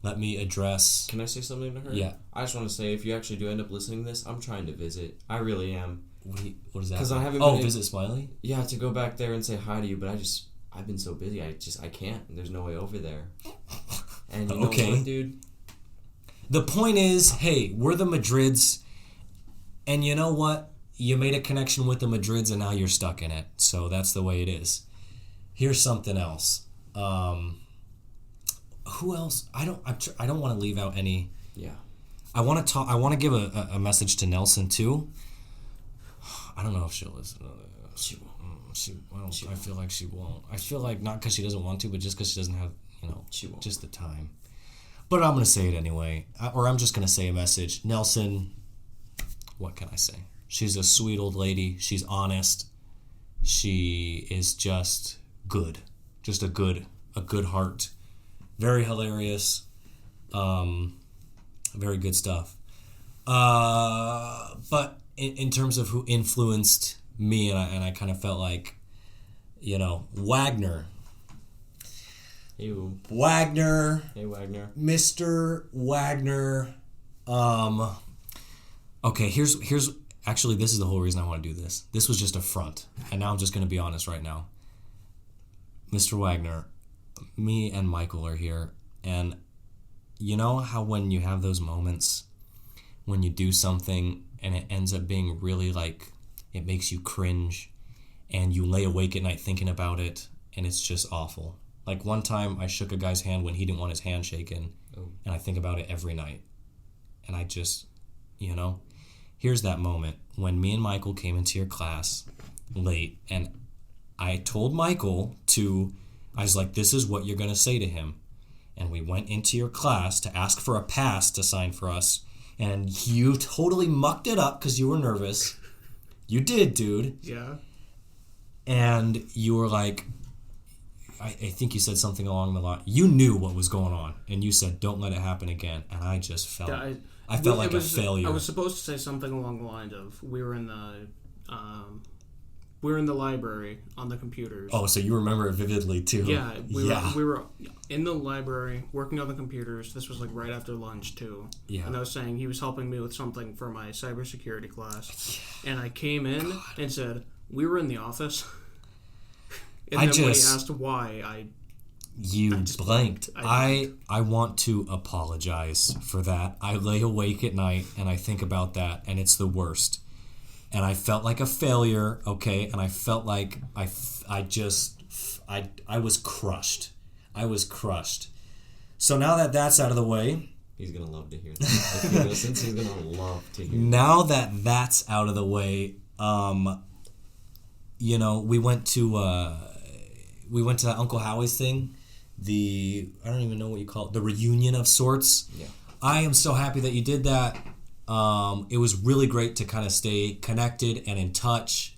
let me address... Can I say something to her? Yeah. I just want to say, if you actually do end up listening to this, I'm trying to visit. I really am. What is that? 'Cause I haven't Oh, been visit Smiley? Yeah, to go back there and say hi to you, but I've been so busy, I can't. There's no way over there. And you know what, dude? The point is, hey, we're the Madrids, and you know what? You made a connection with the Madrids, and now you're stuck in it. So that's the way it is. Here's something else. Who else? I don't want to leave out any. Yeah. I want to talk. I want to give a message to Nelson too. I don't know if she'll listen to this. She won't. I feel like she won't. I feel like not because she doesn't want to, but just because she doesn't have, she won't. just the time. But I'm going to say it anyway. Or I'm just going to say a message. Nelson, what can I say? She's a sweet old lady. She's honest. She is just good. Just a good heart. Very hilarious. Very good stuff. But in terms of who influenced me, and I kind of felt like, Wagner. Ew. Wagner. Hey, Wagner. Mr. Wagner. Okay, here's actually, this is the whole reason I want to do this. This was just a front, and now I'm just going to be honest right now. Mr. Wagner, me and Michael are here, and you know how when you have those moments when you do something and it ends up being really it makes you cringe, and you lay awake at night thinking about it, and it's just awful. Like one time I shook a guy's hand when he didn't want his hand shaken, and I think about it every night. And I just, here's that moment when me and Michael came into your class late, and I told Michael I was like, this is what you're going to say to him. And we went into your class to ask for a pass to sign for us, and you totally mucked it up because you were nervous. You did, dude. Yeah. And you were like, I think you said something along the line. You knew what was going on, and you said, don't let it happen again. And I just felt... I felt like a failure. I was supposed to say something along the lines of, we were in the library on the computers. Oh, so you remember it vividly too. Yeah, we were in the library working on the computers. This was right after lunch too. Yeah. And I was saying he was helping me with something for my cybersecurity class. And I came in and said, we were in the office. And then when he asked why, You blanked. I want to apologize for that. I lay awake at night and I think about that, and it's the worst. And I felt like a failure, okay? And I felt like I was crushed. I was crushed. So now that that's out of the way... He's going to love to hear that. If he listens, he's going to love to hear that. Now that that's out of the way, we went to that Uncle Howie's thing. I don't even know what you call it, the reunion of sorts. Yeah. I am so happy that you did that. It was really great to kind of stay connected and in touch.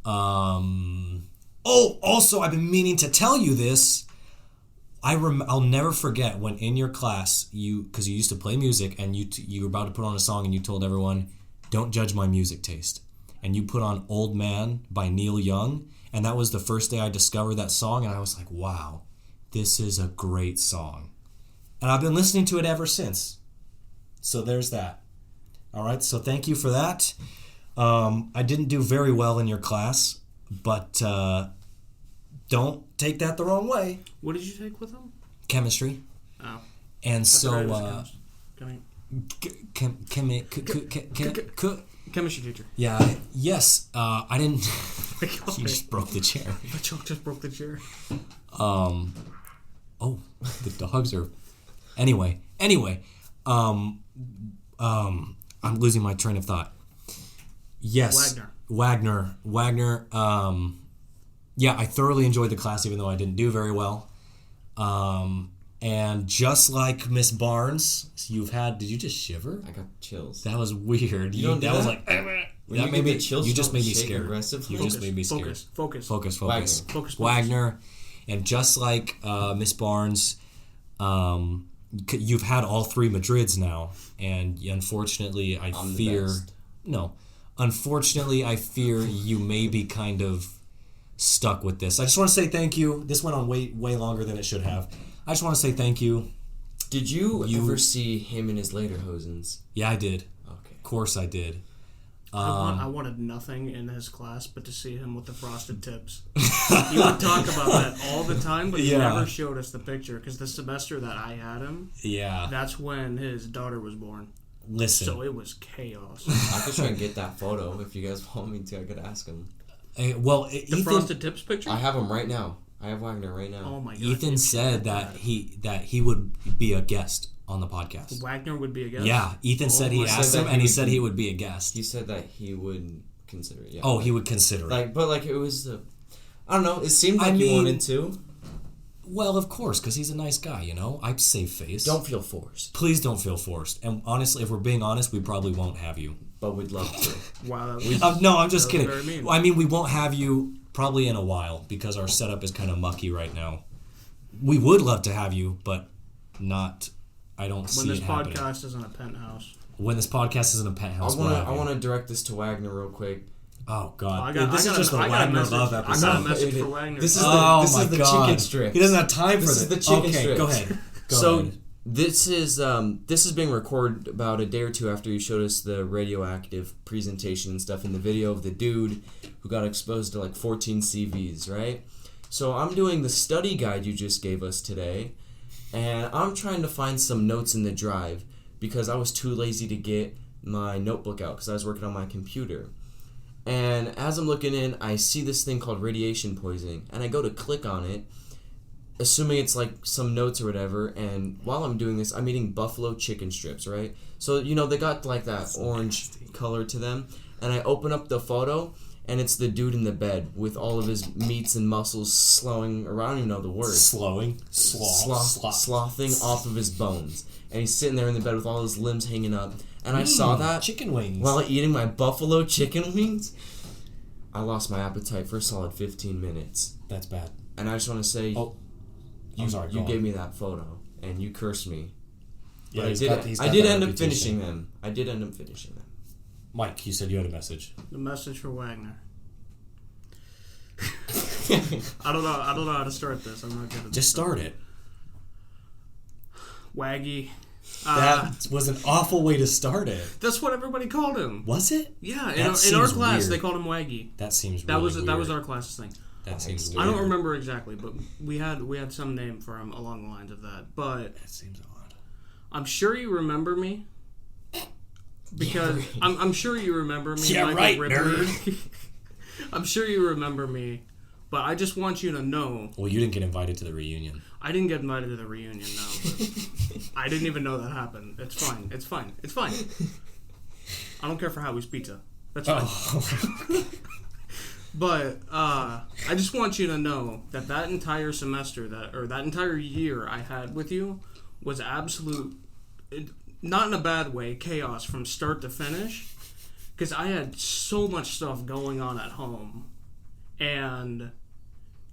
Also, I've been meaning to tell you this. I'll never forget when in your class, because you used to play music, and you were about to put on a song, and you told everyone, don't judge my music taste. And you put on Old Man by Neil Young, and that was the first day I discovered that song, and I was like, wow, this is a great song. And I've been listening to it ever since. So there's that. All right, so thank you for that. I didn't do very well in your class, but don't take that the wrong way. What did you take with him? Chemistry. Oh. And Chemistry teacher. Yeah. Yes. I didn't. You just broke the chair. The choke just broke the chair. Oh, the dogs are. Anyway. I'm losing my train of thought. Yes. Wagner. Yeah, I thoroughly enjoyed the class, even though I didn't do very well. And just like Miss Barnes, did you just shiver? I got chills. That was weird. That was like, that made me, chills, you just made me scared. You just made me scared. Focus. Wagner. And just like Miss Barnes, you've had all 3 Madrids now, and unfortunately, I I'm the fear best. no. Unfortunately, I fear you may be kind of stuck with this. I just want to say thank you. This went on way longer than it should have. I just want to say thank you. Did you ever see him in his lederhosens? Yeah, I did. Okay. Of course, I did. I wanted nothing in his class but to see him with the frosted tips. He would talk about that all the time, but he Yeah. never showed us the picture because the semester that I had him, Yeah. that's when his daughter was born. Listen. So it was chaos. I could try and get that photo if you guys want me to. I could ask him. The Ethan, frosted tips picture? I have him right now. I have Wagner right now. Oh my god. Ethan it's said so that bad. he would be a guest on the podcast. Wagner would be a guest? Yeah, Ethan said he my asked God. him, and he said he would be a guest. He said that he would consider it. Yeah. Oh, he would consider it. Like, but like it was. I don't know. It seemed I like he mean- wanted to. Well, of course, because he's a nice guy, you know? I'd save face. Don't feel forced, Please don't feel forced. And honestly, if we're being honest, we probably won't have you. but we'd love to. Wow. That was, No, I'm just That was kidding. very mean. I mean, we won't have you probably in a while because our setup is kind of mucky right now. We would love to have you, but not. I don't when see this it happening. podcast is in a penthouse. When this podcast is in a penthouse, I want to direct this to Wagner real quick. Oh God! I This is got just a- the I got a Wagner message. Love I got episode. a message for Wagner. This is Oh the my the God! chicken strip. He doesn't have time for This this. is the chicken okay, strips. go ahead. Go So ahead. this is being recorded about a day or two after you showed us the radioactive presentation and stuff in the video of the dude who got exposed to like 14 CVs, right? So I'm doing the study guide you just gave us today, and I'm trying to find some notes in the drive because I was too lazy to get my notebook out because I was working on my computer. And as I'm looking in, I see this thing called radiation poisoning, and I go to click on it, assuming it's like some notes or whatever, and while I'm doing this, I'm eating buffalo chicken strips, right? So, you know, they got like that orange color to them, and I open up the photo, and it's the dude in the bed with all of his meats and muscles slowing, or I don't even know the word. Slowing, Slothing off of his bones. And he's sitting there in the bed with all his limbs hanging up. And I saw that chicken wings. while eating my buffalo chicken wings. I lost my appetite for a solid 15 minutes. That's bad. And I just want to say, I'm sorry. you gave me that photo, and you cursed me. Yeah, But he's I got did that end up reputation. finishing them. Mike, you said you had a message. The message for Wagner. I don't know how to start this. I'm not good at Just start it. Waggy. That was an awful way to start it. That's what everybody called him. Was it? Yeah, That in our seems class weird. they called him Waggy. That seems That really was weird. that was our class's thing. That seems I weird. don't remember exactly, but we had some name for him along the lines of that. But That seems odd. I'm sure you remember me because I'm sure you remember me. Yeah, Michael right, Ripley. I'm sure you remember me, but I just want you to know Well, you didn't get invited to the reunion. I didn't get invited to the reunion. No, but I didn't even know that happened. It's fine. It's fine. It's fine. I don't care for Howie's Pizza. That's fine. Oh. But I just want you to know that entire semester that entire year I had with you was absolute, not in a bad way, chaos from start to finish. Because I had so much stuff going on at home, and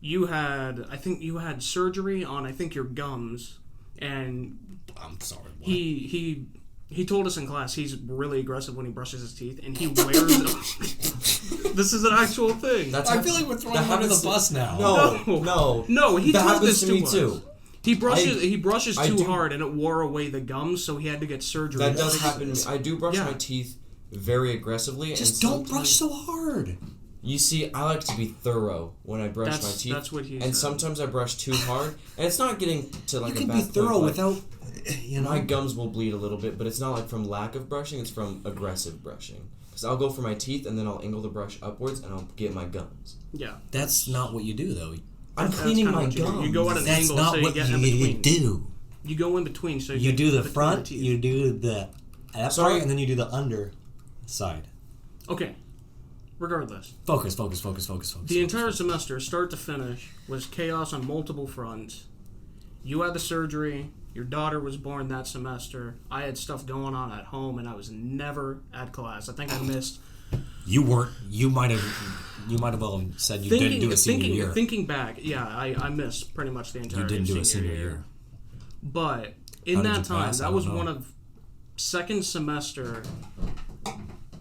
I think you had surgery on your gums, and I'm sorry. What? he told us in class he's really aggressive when he brushes his teeth, and he wears them. This is an actual thing. I feel like we're throwing him under the bus now. No. He that told happens this to to me us. too. He brushes I too do- hard, and it wore away the gums, so he had to get surgery. That does happen to me. I do brush Yeah. my teeth very aggressively. Just and don't brush so hard. You see, I like to be thorough when I brush my teeth. That's what he And said. sometimes I brush too hard, and it's not getting to like You a can bad be thorough point, like, without, you know. my gums will bleed a little bit, but it's not like from lack of brushing, it's from aggressive brushing. Because I'll go for my teeth, and then I'll angle the brush upwards, and I'll get my gums. Yeah. That's not what you do, though. I'm That's cleaning kinda my what you do. gums. You go at an That's angle not so you what get in you between. do. You go in between so You get do the between front, teeth. you do the that Sorry. part, and then you do the under side. Okay. Regardless, Focus. the entire semester, start to finish, was chaos on multiple fronts. You had the surgery. Your daughter was born that semester. I had stuff going on at home, and I was never at class. I think I missed. You weren't. You might have well said you didn't do a senior year. Thinking back, yeah, I missed pretty much the entire You didn't do a senior senior year. But In How did that you time, pass? I that don't was know. one of second semester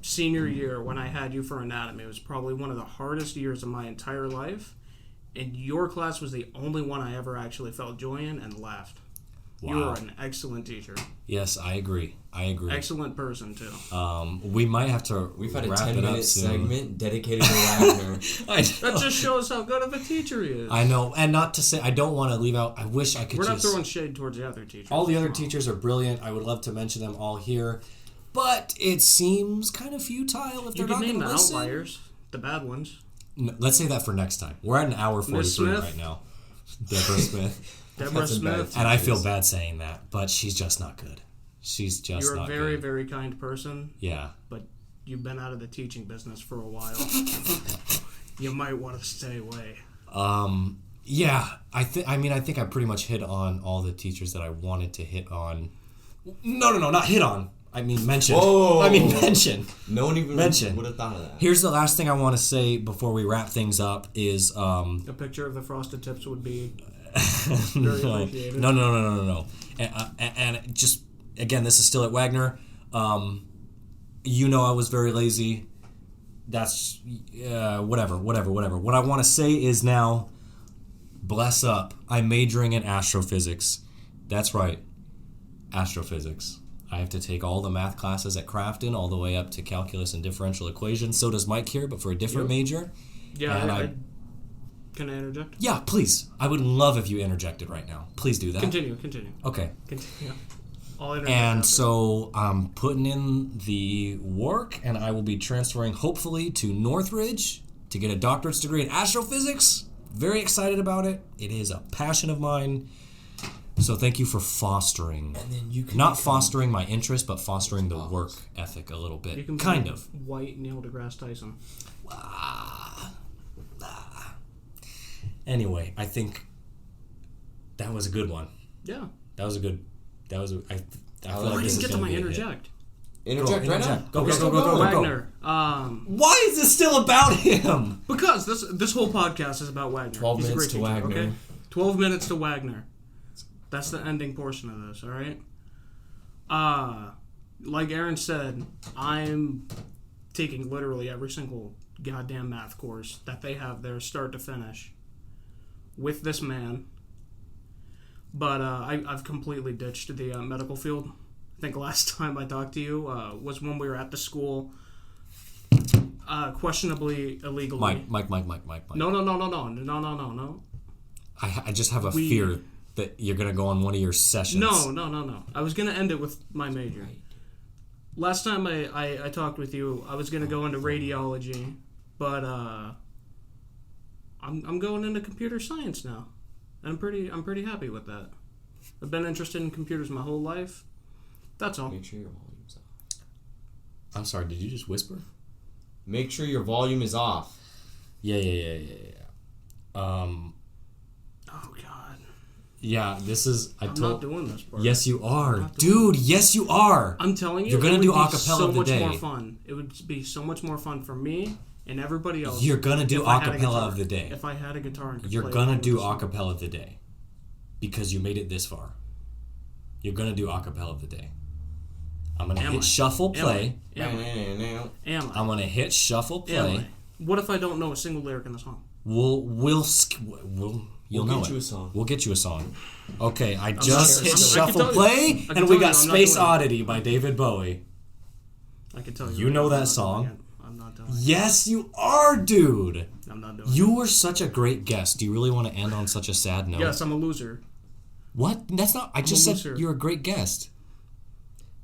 senior year when I had you for anatomy. It was probably one of the hardest years of my entire life, and your class was the only one I ever actually felt joy in and laughed. You Wow. were an excellent teacher. Yes, I agree. Excellent person too. We might have to We've had a wrap 10-minute it up soon. segment dedicated to Wagner. I That know. just shows how good of a teacher he is. I know, and not to say I don't want to leave out. I wish I could. We're not just, throwing shade towards the other teachers. all the other Come on. teachers are brilliant. I would love to mention them all here, but it seems kind of futile if You they're can not name going the to listen. outliers, the bad ones. Let's say that for next time. We're at an hour 43 Smith? right now. Deborah Smith. Deborah That's a bad Smith. And I feel bad saying that, but she's just not good. She's just You're a not very, good. very kind person, Yeah. but you've been out of the teaching business for a while. You might want to stay away. Yeah, I think I pretty much hit on all the teachers that I wanted to hit on. No, not hit on. I mean mention. Whoa. I mean mention. No one even Mention. would have thought of that. Here's the last thing I want to say before we wrap things up is A picture of the frosted tips would be no, very appreciated. no. And just again, this is still at Wagner. I was very lazy. That's whatever. What I want to say is now, bless up. I'm majoring in astrophysics. That's right, astrophysics. I have to take all the math classes at Crafton, all the way up to calculus and differential equations. So does Mike here, but for a different major. Yeah, And can I interject? Yeah, please. I would love if you interjected right now. Please do that. Continue. Okay. Continue. I'll interject And after. so I'm putting in the work, and I will be transferring, hopefully, to Northridge to get a doctorate's degree in astrophysics. Very excited about it. It is a passion of mine. So thank you for fostering. And then you can Not fostering my interest, but fostering the work ethic a little you bit. can be Kind of. white Neil deGrasse Tyson. Anyway, I think that was a good one. Yeah. I feel I like I this didn't is get to gonna my be a hit. interject. interject right now. interject. Go, We're go, still go, go, going. go. Wagner. Why is this still about him? Because this whole podcast is about Wagner. 12 He's a minutes great to teacher, Wagner. Okay? 12 minutes to Wagner. That's the ending portion of this, all right? Like Aaron said, I'm taking literally every single goddamn math course that they have there, start to finish, with this man. But I've completely ditched the medical field. I think last time I talked to you was when we were at the school, questionably illegally. Mike. No. I just have a fear that you're going to go on one of your sessions. No. I was going to end it with my major. Last time I talked with you, I was going to go into radiology, but I'm going into computer science now. I'm pretty happy with that. I've been interested in computers my whole life. That's all. Make sure your volume's off. I'm sorry, did you just whisper? Make sure your volume is off. Yeah. Oh God. Yeah, this is... I'm not doing this part. Yes, you are. not doing Dude, yes, you are. I'm telling you, You're gonna it do would be acapella so of the much day. more fun. It would be so much more fun for me and everybody else. You're going to do if I had a acapella guitar. of the day. If I had a guitar and could You're play going to along do with the song. acapella of the day. Because you made it this far. You're going to do acapella of the day. I'm going to hit shuffle play. Am I? I'm going to hit shuffle Am play. I? What if I don't know a single lyric in the song? You'll know get it. you a song. We'll get you a song. Okay, I just hit I can shuffle tell you- play, I can and tell we you got I'm not Space doing it. Oddity by David Bowie. I can tell you. You right know now, that I'm not song. doing it. I'm not doing it. Yes, you are, dude. I'm not doing it. You were such a great guest. Do you really want to end on such a sad note? Yes, I'm a loser. What? That's not. I just a said loser. you're a great guest.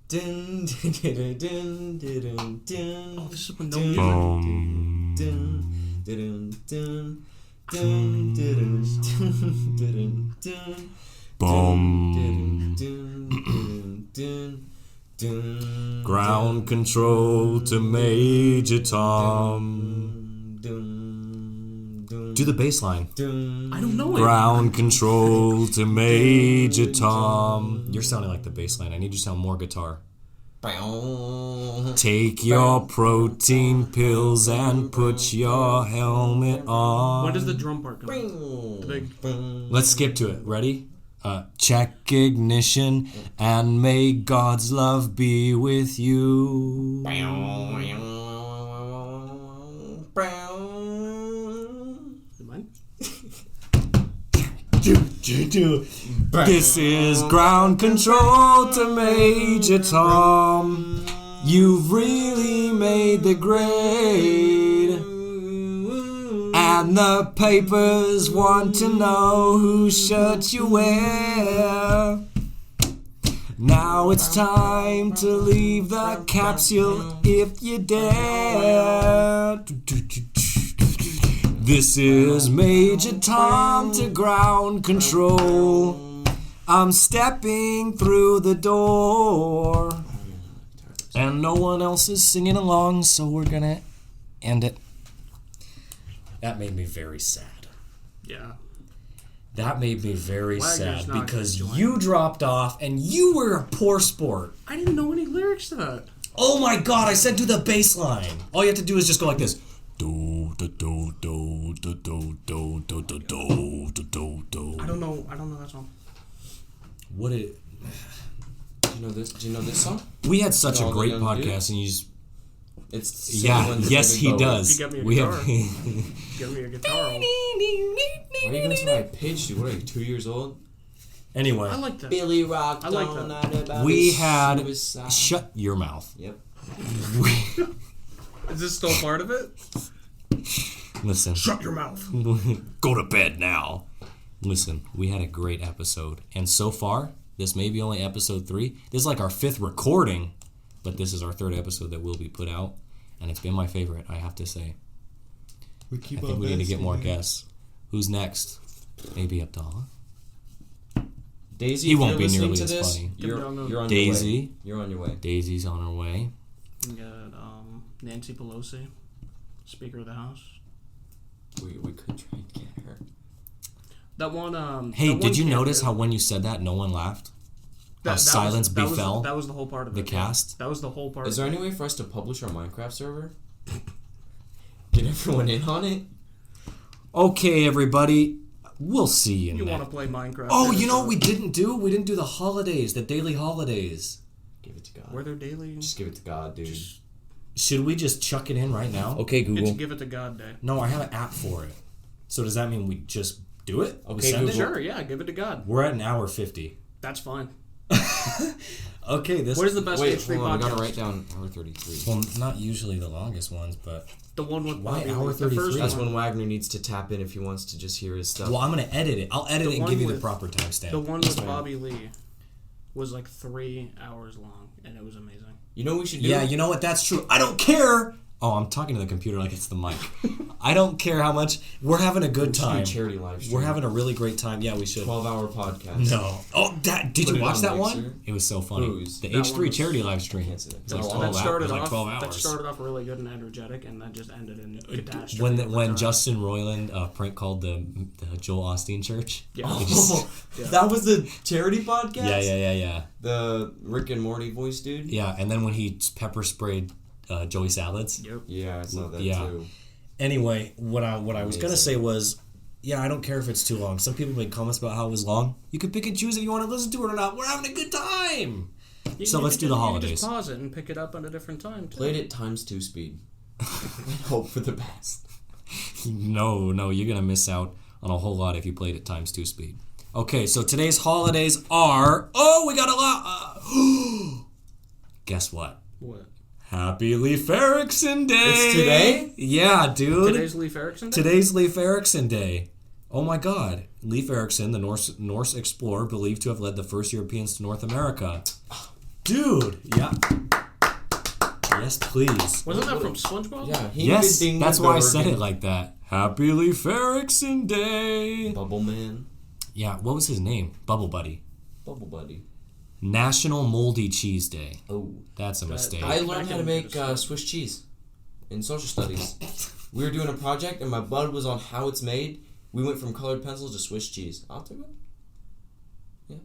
Dun, dun, dun, dun, dun, dun, Oh, this is when no dun, music. dun, dun, dun, dun, dun, dun, dun, dun, dun, dun, dun, Ground control to Major Tom. Do the bass line. I don't know it. Ground control to Major Tom. You're sounding like the bass line. I need you to sound more guitar. Take your protein pills and put your helmet on. When does the drum part come? The big. Let's skip to it. Ready? Check ignition, and may God's love be with you. This is ground control to Major Tom. You've really made the grade. And the papers want to know whose shirt you wear. Now it's time to leave the capsule if you dare. This is Major Tom to ground control. I'm stepping through the door. And no one else is singing along, so we're gonna end it. That made me very sad. Yeah. That made me very Wagner's sad not because gonna join. you dropped off and you were a poor sport. I didn't know any lyrics to that. Oh my god, I said do the bass line. All you have to do is just go like this. Do do do do do do do do do do do do. I don't know that song. What it? Do you know this song? We had such a All the great Young podcast, Dudes? and you just It's yes, he does. He got me a We guitar. have. Give me a guitar. Why are you gonna say I pitched you? What are you, 2 years old? Anyway, I like that. Billy Rock. I like that. we had shut your mouth. Yep. Is this still part of it? Listen. Shut your mouth. Go to bed now. Listen, we had a great episode. And so far, this may be only episode 3. This is like our 5th recording, but this is our 3rd episode that will be put out. And it's been my favorite, I have to say. I think we need to get more guests. Who's next? Maybe Abdallah? Daisy, He if won't you're be listening nearly to as this, funny. You're on your way. Daisy. You're on your way. Daisy's on her way. We got Nancy Pelosi, Speaker of the House. We could try and get her. That one. Hey, that one did you kid, notice dude. how when you said that, no one laughed? How That silence was, befell That was the whole part of the it. cast? That was the whole part. Is there any way for us to publish our Minecraft server? Get everyone in on it? Okay, everybody. We'll see you You next. want to play Minecraft? Oh, you know what we didn't do? We didn't do the holidays, the daily holidays. Give it to God. Were there daily? Just give it to God, dude. Should we just chuck it in right now? Okay, It's Google. Give It to God Day. No, I have an app for it. So does that mean we just do it? We Okay, send it? Google. Sure, yeah, give it to God. We're at an hour 50. That's fine. Okay, this. What is the best Wait, H3 hold on. I gotta podcast? write down hour 33. Well, not usually the longest ones, but The one with Why Bobby hour Lee, the 33? first That's one. when Wagner needs to tap in if he wants to just hear his stuff. well, I'm gonna edit it. I'll edit The it and one give you the with- proper timestamp. The one Yes, with ma'am. Bobby Lee was like 3 hours long, and it was amazing. You know what we should do? Yeah, you know what? That's true. I don't care. Oh, I'm talking to the computer like it's the mic. I don't care how much. We're having a good We should do a time. charity live stream. We're having a really great time. Yeah, we should. 12-hour podcast. No. Oh, did Put you it watch on that Mixer. one? It was so funny. Whose? The That one H3 was- charity live stream. Can't say that. It's like That 12 That hours. started It was like off. 12 That hours. started off really good and energetic, and that just ended in catastrophe. When over when time. Justin Roiland prank called the Joel Osteen church. Yeah. They just- Yeah. That was the charity podcast? yeah. The Rick and Morty voice dude? Yeah, and then when he pepper sprayed Joey Salads. Yep. Yeah, I saw that Yeah. too. Anyway, what I was gonna Amazing. say was, yeah, I don't care if it's too long. Some people make comments about how it was long. You can pick and choose if you want to listen to it or not. We're having a good time. So let's do the You holidays. can just pause it and pick it up at a different time. Too. Played it times 2 speed. Hope for the best. No, you're gonna miss out on a whole lot if you played at times 2 speed. Okay, so today's holidays are. Oh, we got a lot. Guess what? What? Happy Leif Erikson Day. It's today? Yeah, dude. Today's Leif Erikson Day? Today's Leif Erikson Day. Oh my God. Leif Erikson, the Norse explorer believed to have led the first Europeans to North America. Dude, yeah. Yes, please. Wasn't that from SpongeBob? Yeah, he Yes, ding that's the why I said Bergen. it like that. Happy Leif Erikson Day. Bubble Man. Yeah, what was his name? Bubble Buddy. Bubble Buddy. National Moldy Cheese Day. Oh. That's a mistake. I learned how to can make get a Swiss cheese in social studies. We were doing a project and my bud was on how it's made. We went from colored pencils to Swiss cheese. I'll take it.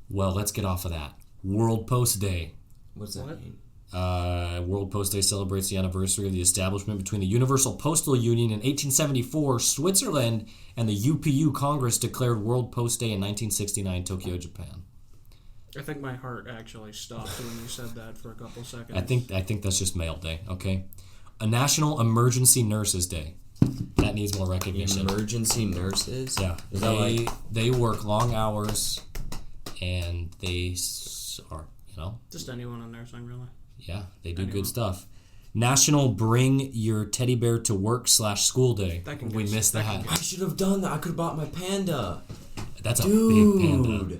Well, let's get off of that. World Post Day. What does that What? mean? World Post Day celebrates the anniversary of the establishment between the Universal Postal Union in 1874, Switzerland, and the UPU Congress declared World Post Day in 1969, Tokyo, Japan. I think my heart actually stopped when you said that for a couple seconds. I think that's just Mail Day, okay? A National Emergency Nurses Day. That needs more recognition. Emergency nurses? Yeah. Is that They work long hours, and they are, Just anyone in nursing, really. yeah, they do good stuff. National Bring Your Teddy Bear to Work /School Day. We missed that. I should have done that. I could have bought my panda. That's a big panda.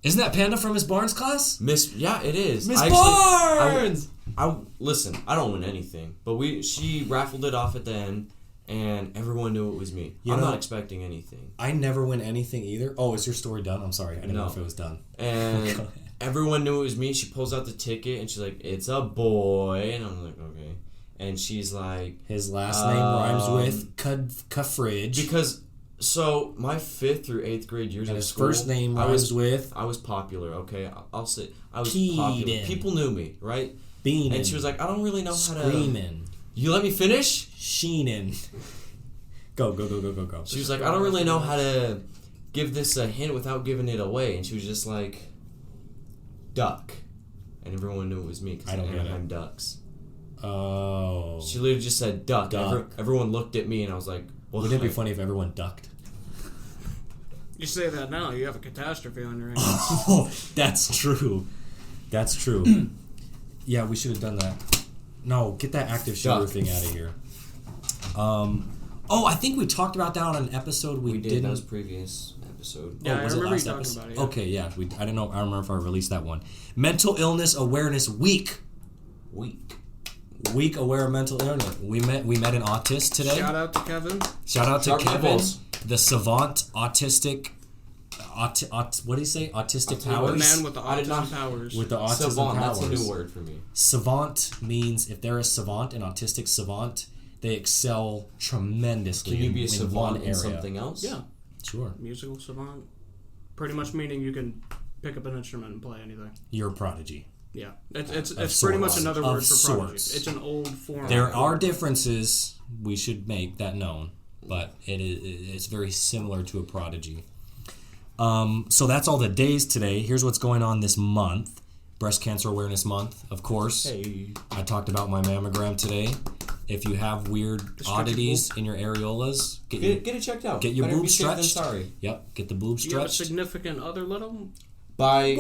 Isn't that Panda from Miss Barnes' class? Yeah, it is. Miss Barnes! Listen, I don't win anything, but she raffled it off at the end, and everyone knew it was me. I'm not expecting anything. I never win anything either. Oh, is your story done? I'm sorry. I didn't know if it was done. And everyone knew it was me. She pulls out the ticket, and she's like, "It's a boy." And I'm like, "Okay." And she's like... His last name rhymes with Cuffridge. Because... So, my 5th through 8th grade years of school... His first name rhymes with... I was popular, okay? I'll say... I was Keaton. popular. People knew me, right? Beanin'. And she was like, I don't really know how to... Screamin'. You let me finish? Sheenin'. Go. She was like, I don't really know how to give this a hint without giving it away. And she was just like... Duck. And everyone knew it was me because I don't get it. I'm Ducks. Oh. She literally just said duck. Everyone looked at me and I was like... Well, wouldn't it be funny if everyone ducked? You say that now, you have a catastrophe on your hands. Oh, that's true. Yeah, we should have done that. No, get that active shooter thing out of here. I think we talked about that on an episode we didn't. That was previous episode. Yeah, was I remember it last you talking episode? about it. Yeah. Okay, yeah. I don't know. I don't remember if I released that one. Mental Illness Awareness Week. Week aware of mental illness. We met an autist today. Shout out to Kevin. Shout out to Kevin, balls. the savant autistic. What do you say? Autistic powers. The man with the autism powers. With the autism savant, powers. that's a new word for me. Savant means if they're a savant, an autistic savant, they excel tremendously. Can you be a in savant one in area. something else? Yeah. Sure. Musical savant. Pretty much meaning you can pick up an instrument and play anything. You're a prodigy. Yeah, it's pretty much another word for prodigy. It's an old form. There are differences. We should make that known, but it's very similar to a prodigy. So that's all the days today. Here's what's going on this month. Breast Cancer Awareness Month, of course. Hey. I talked about my mammogram today. If you have weird oddities in your areolas, get it checked out. Get your boobs stretched. Sorry. Yep, get the boobs Do you have a stretched. significant other, little? By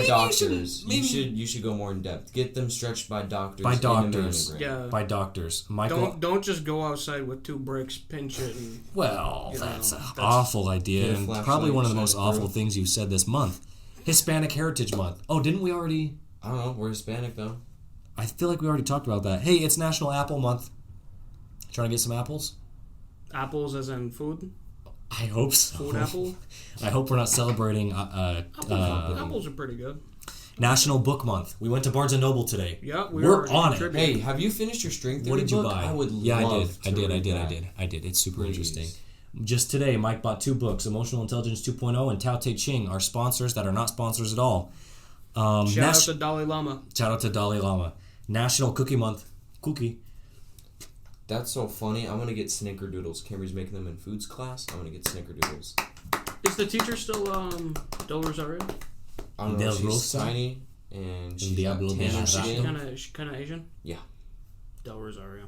doctors. You should go more in depth. Get them stretched by doctors. By doctors. Yeah. By doctors. Michael. Don't just go outside with 2 bricks, pinch it, and That's an awful idea, and probably one of the most awful things you've said this month. Hispanic Heritage Month. Oh, didn't we already? I don't know. We're Hispanic though. I feel like we already talked about that. Hey, it's National Apple Month. Trying to get some apples? apples as in food. I hope so. Food apple. I hope we're not celebrating. Apples are pretty good. National Book Month. We went to Barnes and Noble today. Yeah, we're on it. Hey, have you finished your string theory What did you book? buy? I would yeah, love I did. It's super interesting. Just today, Mike bought 2 books, Emotional Intelligence 2.0 and Tao Te Ching, our sponsors that are not sponsors at all. Shout out to Dalai Lama. Shout out to Dalai Lama. National Cookie Month. Cookie. That's so funny. I want to get snickerdoodles. Camry's making them in foods class. I want to get snickerdoodles. Is the teacher still Del Rosario? I don't know. She's tiny and she's got tanner skin. Kind of Asian. Yeah. Del Rosario.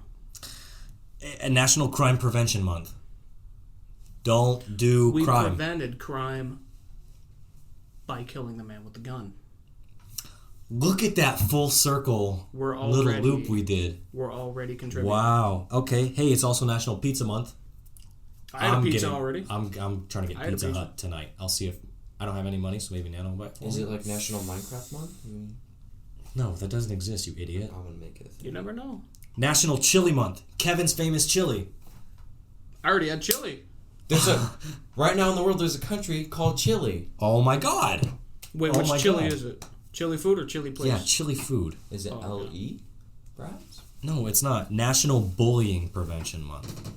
National Crime Prevention Month. Don't do crime. We prevented crime by killing the man with the gun. Look at that full circle little loop we did. We're already contributing. Wow. Okay. Hey, it's also National Pizza Month. I had a pizza already. I'm trying to get Pizza Hut tonight. I'll see if I don't have any money, so maybe Nano will buy it for me. Is it like National Minecraft Month? No, that doesn't exist, you idiot. I'm gonna make it. You never know. National Chili Month. Kevin's famous chili. I already had chili. There's right now in the world there's a country called Chile. Oh my God. Wait, which chili is it? Chili food or chili place? Yeah, chili food. Is it L-E? Perhaps? No, it's not. National Bullying Prevention Month.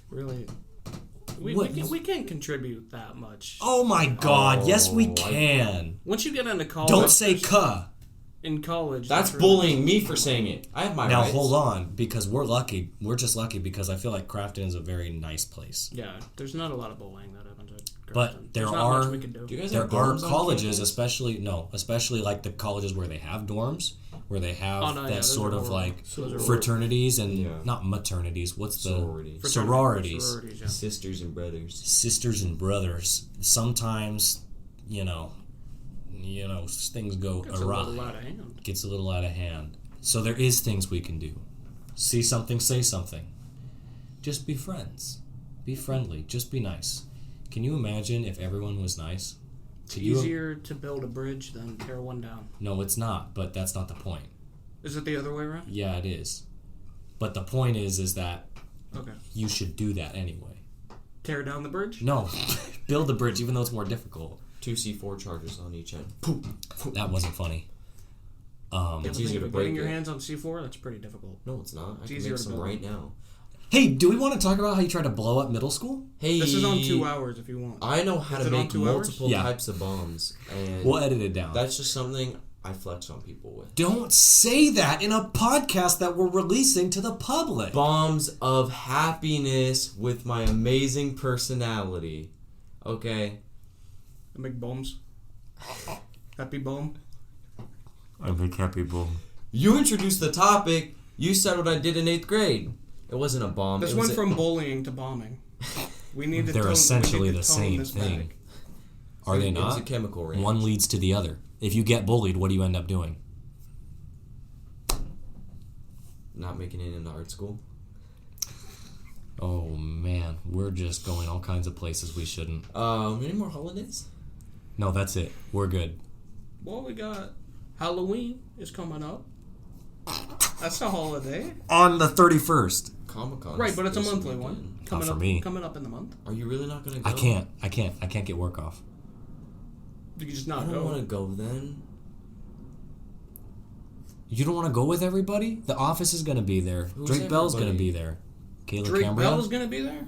Really? We can't contribute that much. Oh my God. Yes, we can. Once you get into college... Don't say "cuh." in college. That's bullying me for saying it. I have my Now rights. hold on, because we're lucky. We're just lucky because I feel like Crafton is a very nice place. Yeah, there's not a lot of bullying that happens at Grafton. But there There's not much are we can do. Do you guys there have are dorms on colleges, campus? especially like the colleges where they have dorms, where they have Oh, no, yeah, that those sort are of horrible. like Those are fraternities and Yeah. not maternities. What's the Sororities. sororities? Sororities, yeah. Sisters and brothers. Sisters and brothers. Sometimes, things go It's a awry. little out of hand. Gets a little out of hand. So there is things we can do. See something, say something. Just be friends. Be friendly. Just be nice. Can you imagine if everyone was nice? It's easier to build a bridge than tear one down. No, it's not, but that's not the point. Is it the other way around? Yeah, it is. But the point is that Okay. you should do that anyway. Tear down the bridge? No, build the bridge even though it's more difficult. 2 C4 charges on each end. That wasn't funny. It's easier to break Getting your it. hands on C4, that's pretty difficult. No, it's not. I can easier make to some build. right now. Hey, do we want to talk about how you tried to blow up middle school? Hey, This is on 2 hours if you want. I know how Is to it on make 2 hours? multiple Yeah. types of bombs, and We'll edit it down. that's just something I flex on people with. Don't say that in a podcast that we're releasing to the public. Bombs of happiness with my amazing personality. Okay? I make bombs. Happy bomb. I make happy bomb. You introduced the topic. You said what I did in 8th grade. It wasn't a bomb. This it was went from bullying to bombing. We need to They're tone, essentially we need the to tone same this thing. back. Are they It was a not? chemical range. One leads to the other. If you get bullied, what do you end up doing? Not making it into art school. Oh man, we're just going all kinds of places we shouldn't. Any more holidays? No, that's it. We're good. Well, we got Halloween is coming up. That's a holiday. On the 31st. Comic-Con. Right, but it's a this monthly weekend. one. Not for me. Coming up in the month. Are you really not gonna go? I can't get work off. You can just I not don't go. want to go then. You don't want to go with everybody? The office is going to be there. Who's Drake Bell's going to everybody? be there. Kayla Drake Cambria. Bell's gonna be there.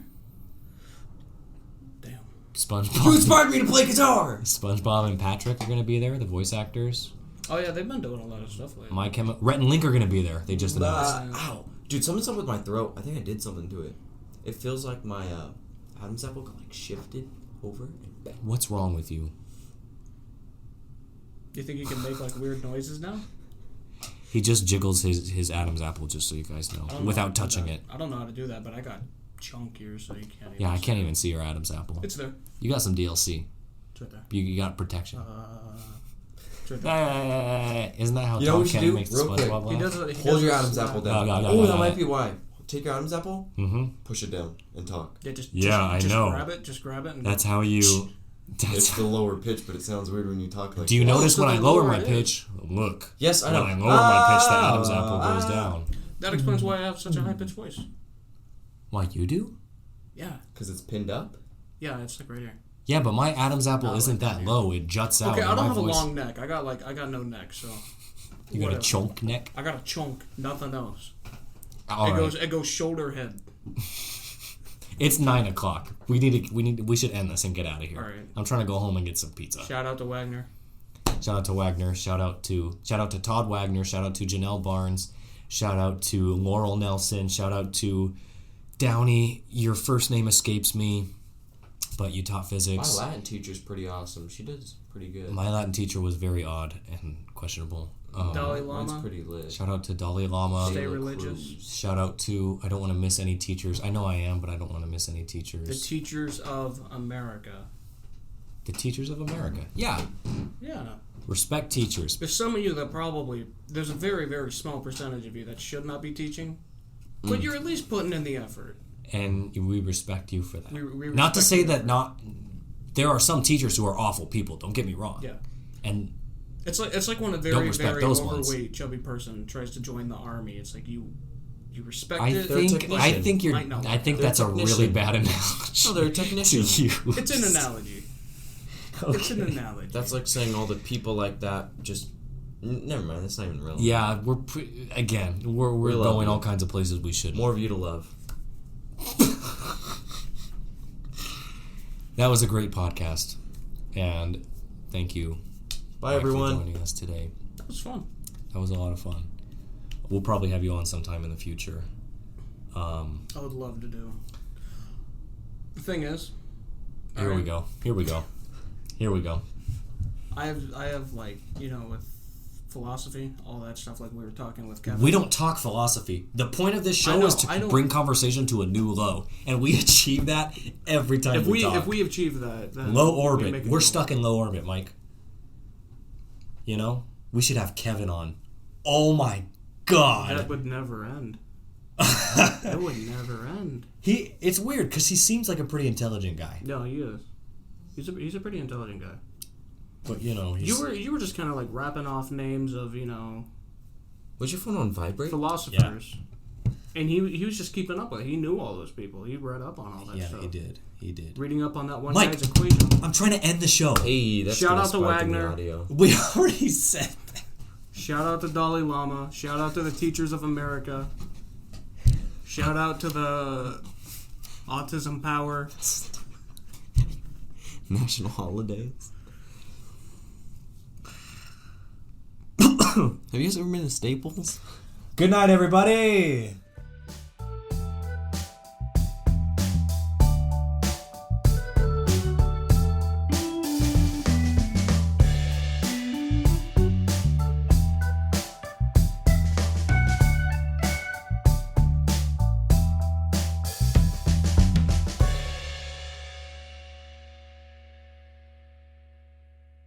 Damn. SpongeBob. You inspired me to play guitar. SpongeBob and Patrick are going to be there, the voice actors. Oh yeah, they've been doing a lot of stuff lately. Rhett and Link are going to be there. They just announced. Ow, dude! Something's up with my throat. I think I did something to it. It feels like my Adam's apple got like shifted over and back. What's wrong with you? You think you can make like weird noises now? He just jiggles his Adam's apple, just so you guys know, I don't know without how to do touching that. it. I don't know how to do that, but I got chunkier, so you can't. Yeah, I see can't it. even see your Adam's apple. It's there. You got some DLC. It's right there. You got protection. It's right there. Isn't that how You know what Tom we should Kenny do? makes the Real quick. SpongeBob He laugh? does. He Hold does your this- Adam's apple down. No, Oh, that no. might be why. Take your Adam's apple, Mm-hmm. push it down, and talk. Yeah, just Yeah, just I know. Grab it. Just grab it. And That's how you. It's the lower pitch, but it sounds weird when you talk like. Do you that. notice so when I the lower lower my it is. pitch? Look. Yes, I know. When I lower my pitch, the Adam's apple goes down. That explains why I have such a high pitched voice. Why you do? Yeah, Because it's pinned up. yeah, it's like right here. Yeah, but my Adam's apple Not isn't like that that. low. It juts out. Okay, I and don't my have voice- a long neck. I got no neck, so. You got a whatever. chunk neck. I got a chunk. Nothing else. All right. It goes shoulder head. It's 9:00. We should end this and get out of here. All right. I'm trying to go home and get some pizza. Shout out to Wagner. Shout out to Wagner. Shout out to Todd Wagner. Shout out to Janelle Barnes. Shout out to Laurel Nelson. Shout out to Downey. Your first name escapes me, but you taught My physics. Latin teacher's pretty awesome. She does pretty good. My Latin teacher was very odd and questionable. Dalai Mine's Lama. pretty lit. Shout out to Dalai Lama. Stay Taylor religious. Cruz. Shout out to, I don't want to miss any teachers. I know I am, but I don't want to miss any teachers. The teachers of America. The teachers of America. Yeah. Yeah. Respect teachers. There's some of you that probably, there's a very, very small percentage of you that should not be teaching, but you're at least putting in the effort. And we respect you for that. We Not to respect say you. that there are some teachers who are awful people, don't get me wrong. Yeah. And It's like when a Don't very, respect very those overweight, ones. chubby person tries to join the army. It's like you respect I it. think Might not I think They're that's a really technician. bad analogy. No, they're a to technician. you. It's an analogy. It's an analogy. That's like saying all the people like that just. Never mind. That's not even relevant. Yeah, we're We love going you. all kinds of places we shouldn't. More of you to love. That was a great podcast, and thank you Bye, Mike, for everyone. joining us today. That was fun. That was a lot of fun. We'll probably have you on sometime in the future. I would love to do. The thing is, Here we go. I have like, with philosophy, all that stuff, like we were talking with Kevin. We don't talk philosophy. The point of this show is to bring conversation to a new low, and we achieve that every time we talk. If we achieve that, then low orbit. We're stuck in low orbit, Mike. We should have Kevin on. Oh my God. That would never end. That would never end. It's weird because he seems like a pretty intelligent guy. No, he is. He's a pretty intelligent guy. But he's... You were just kind of like rapping off names of Was your phone on vibrate? Philosophers. Yeah. And he was just keeping up with it. He knew all those people. He read up on all that stuff. Yeah, he did. Reading up on that one Mike, guy's equation. I'm trying to end the show. Hey, that's Shout out to Wagner. We already said that. Shout out to Dalai Lama. Shout out to the Teachers of America. Shout out to the Autism Power. National holidays. Have you guys ever been to Staples? Good night, everybody.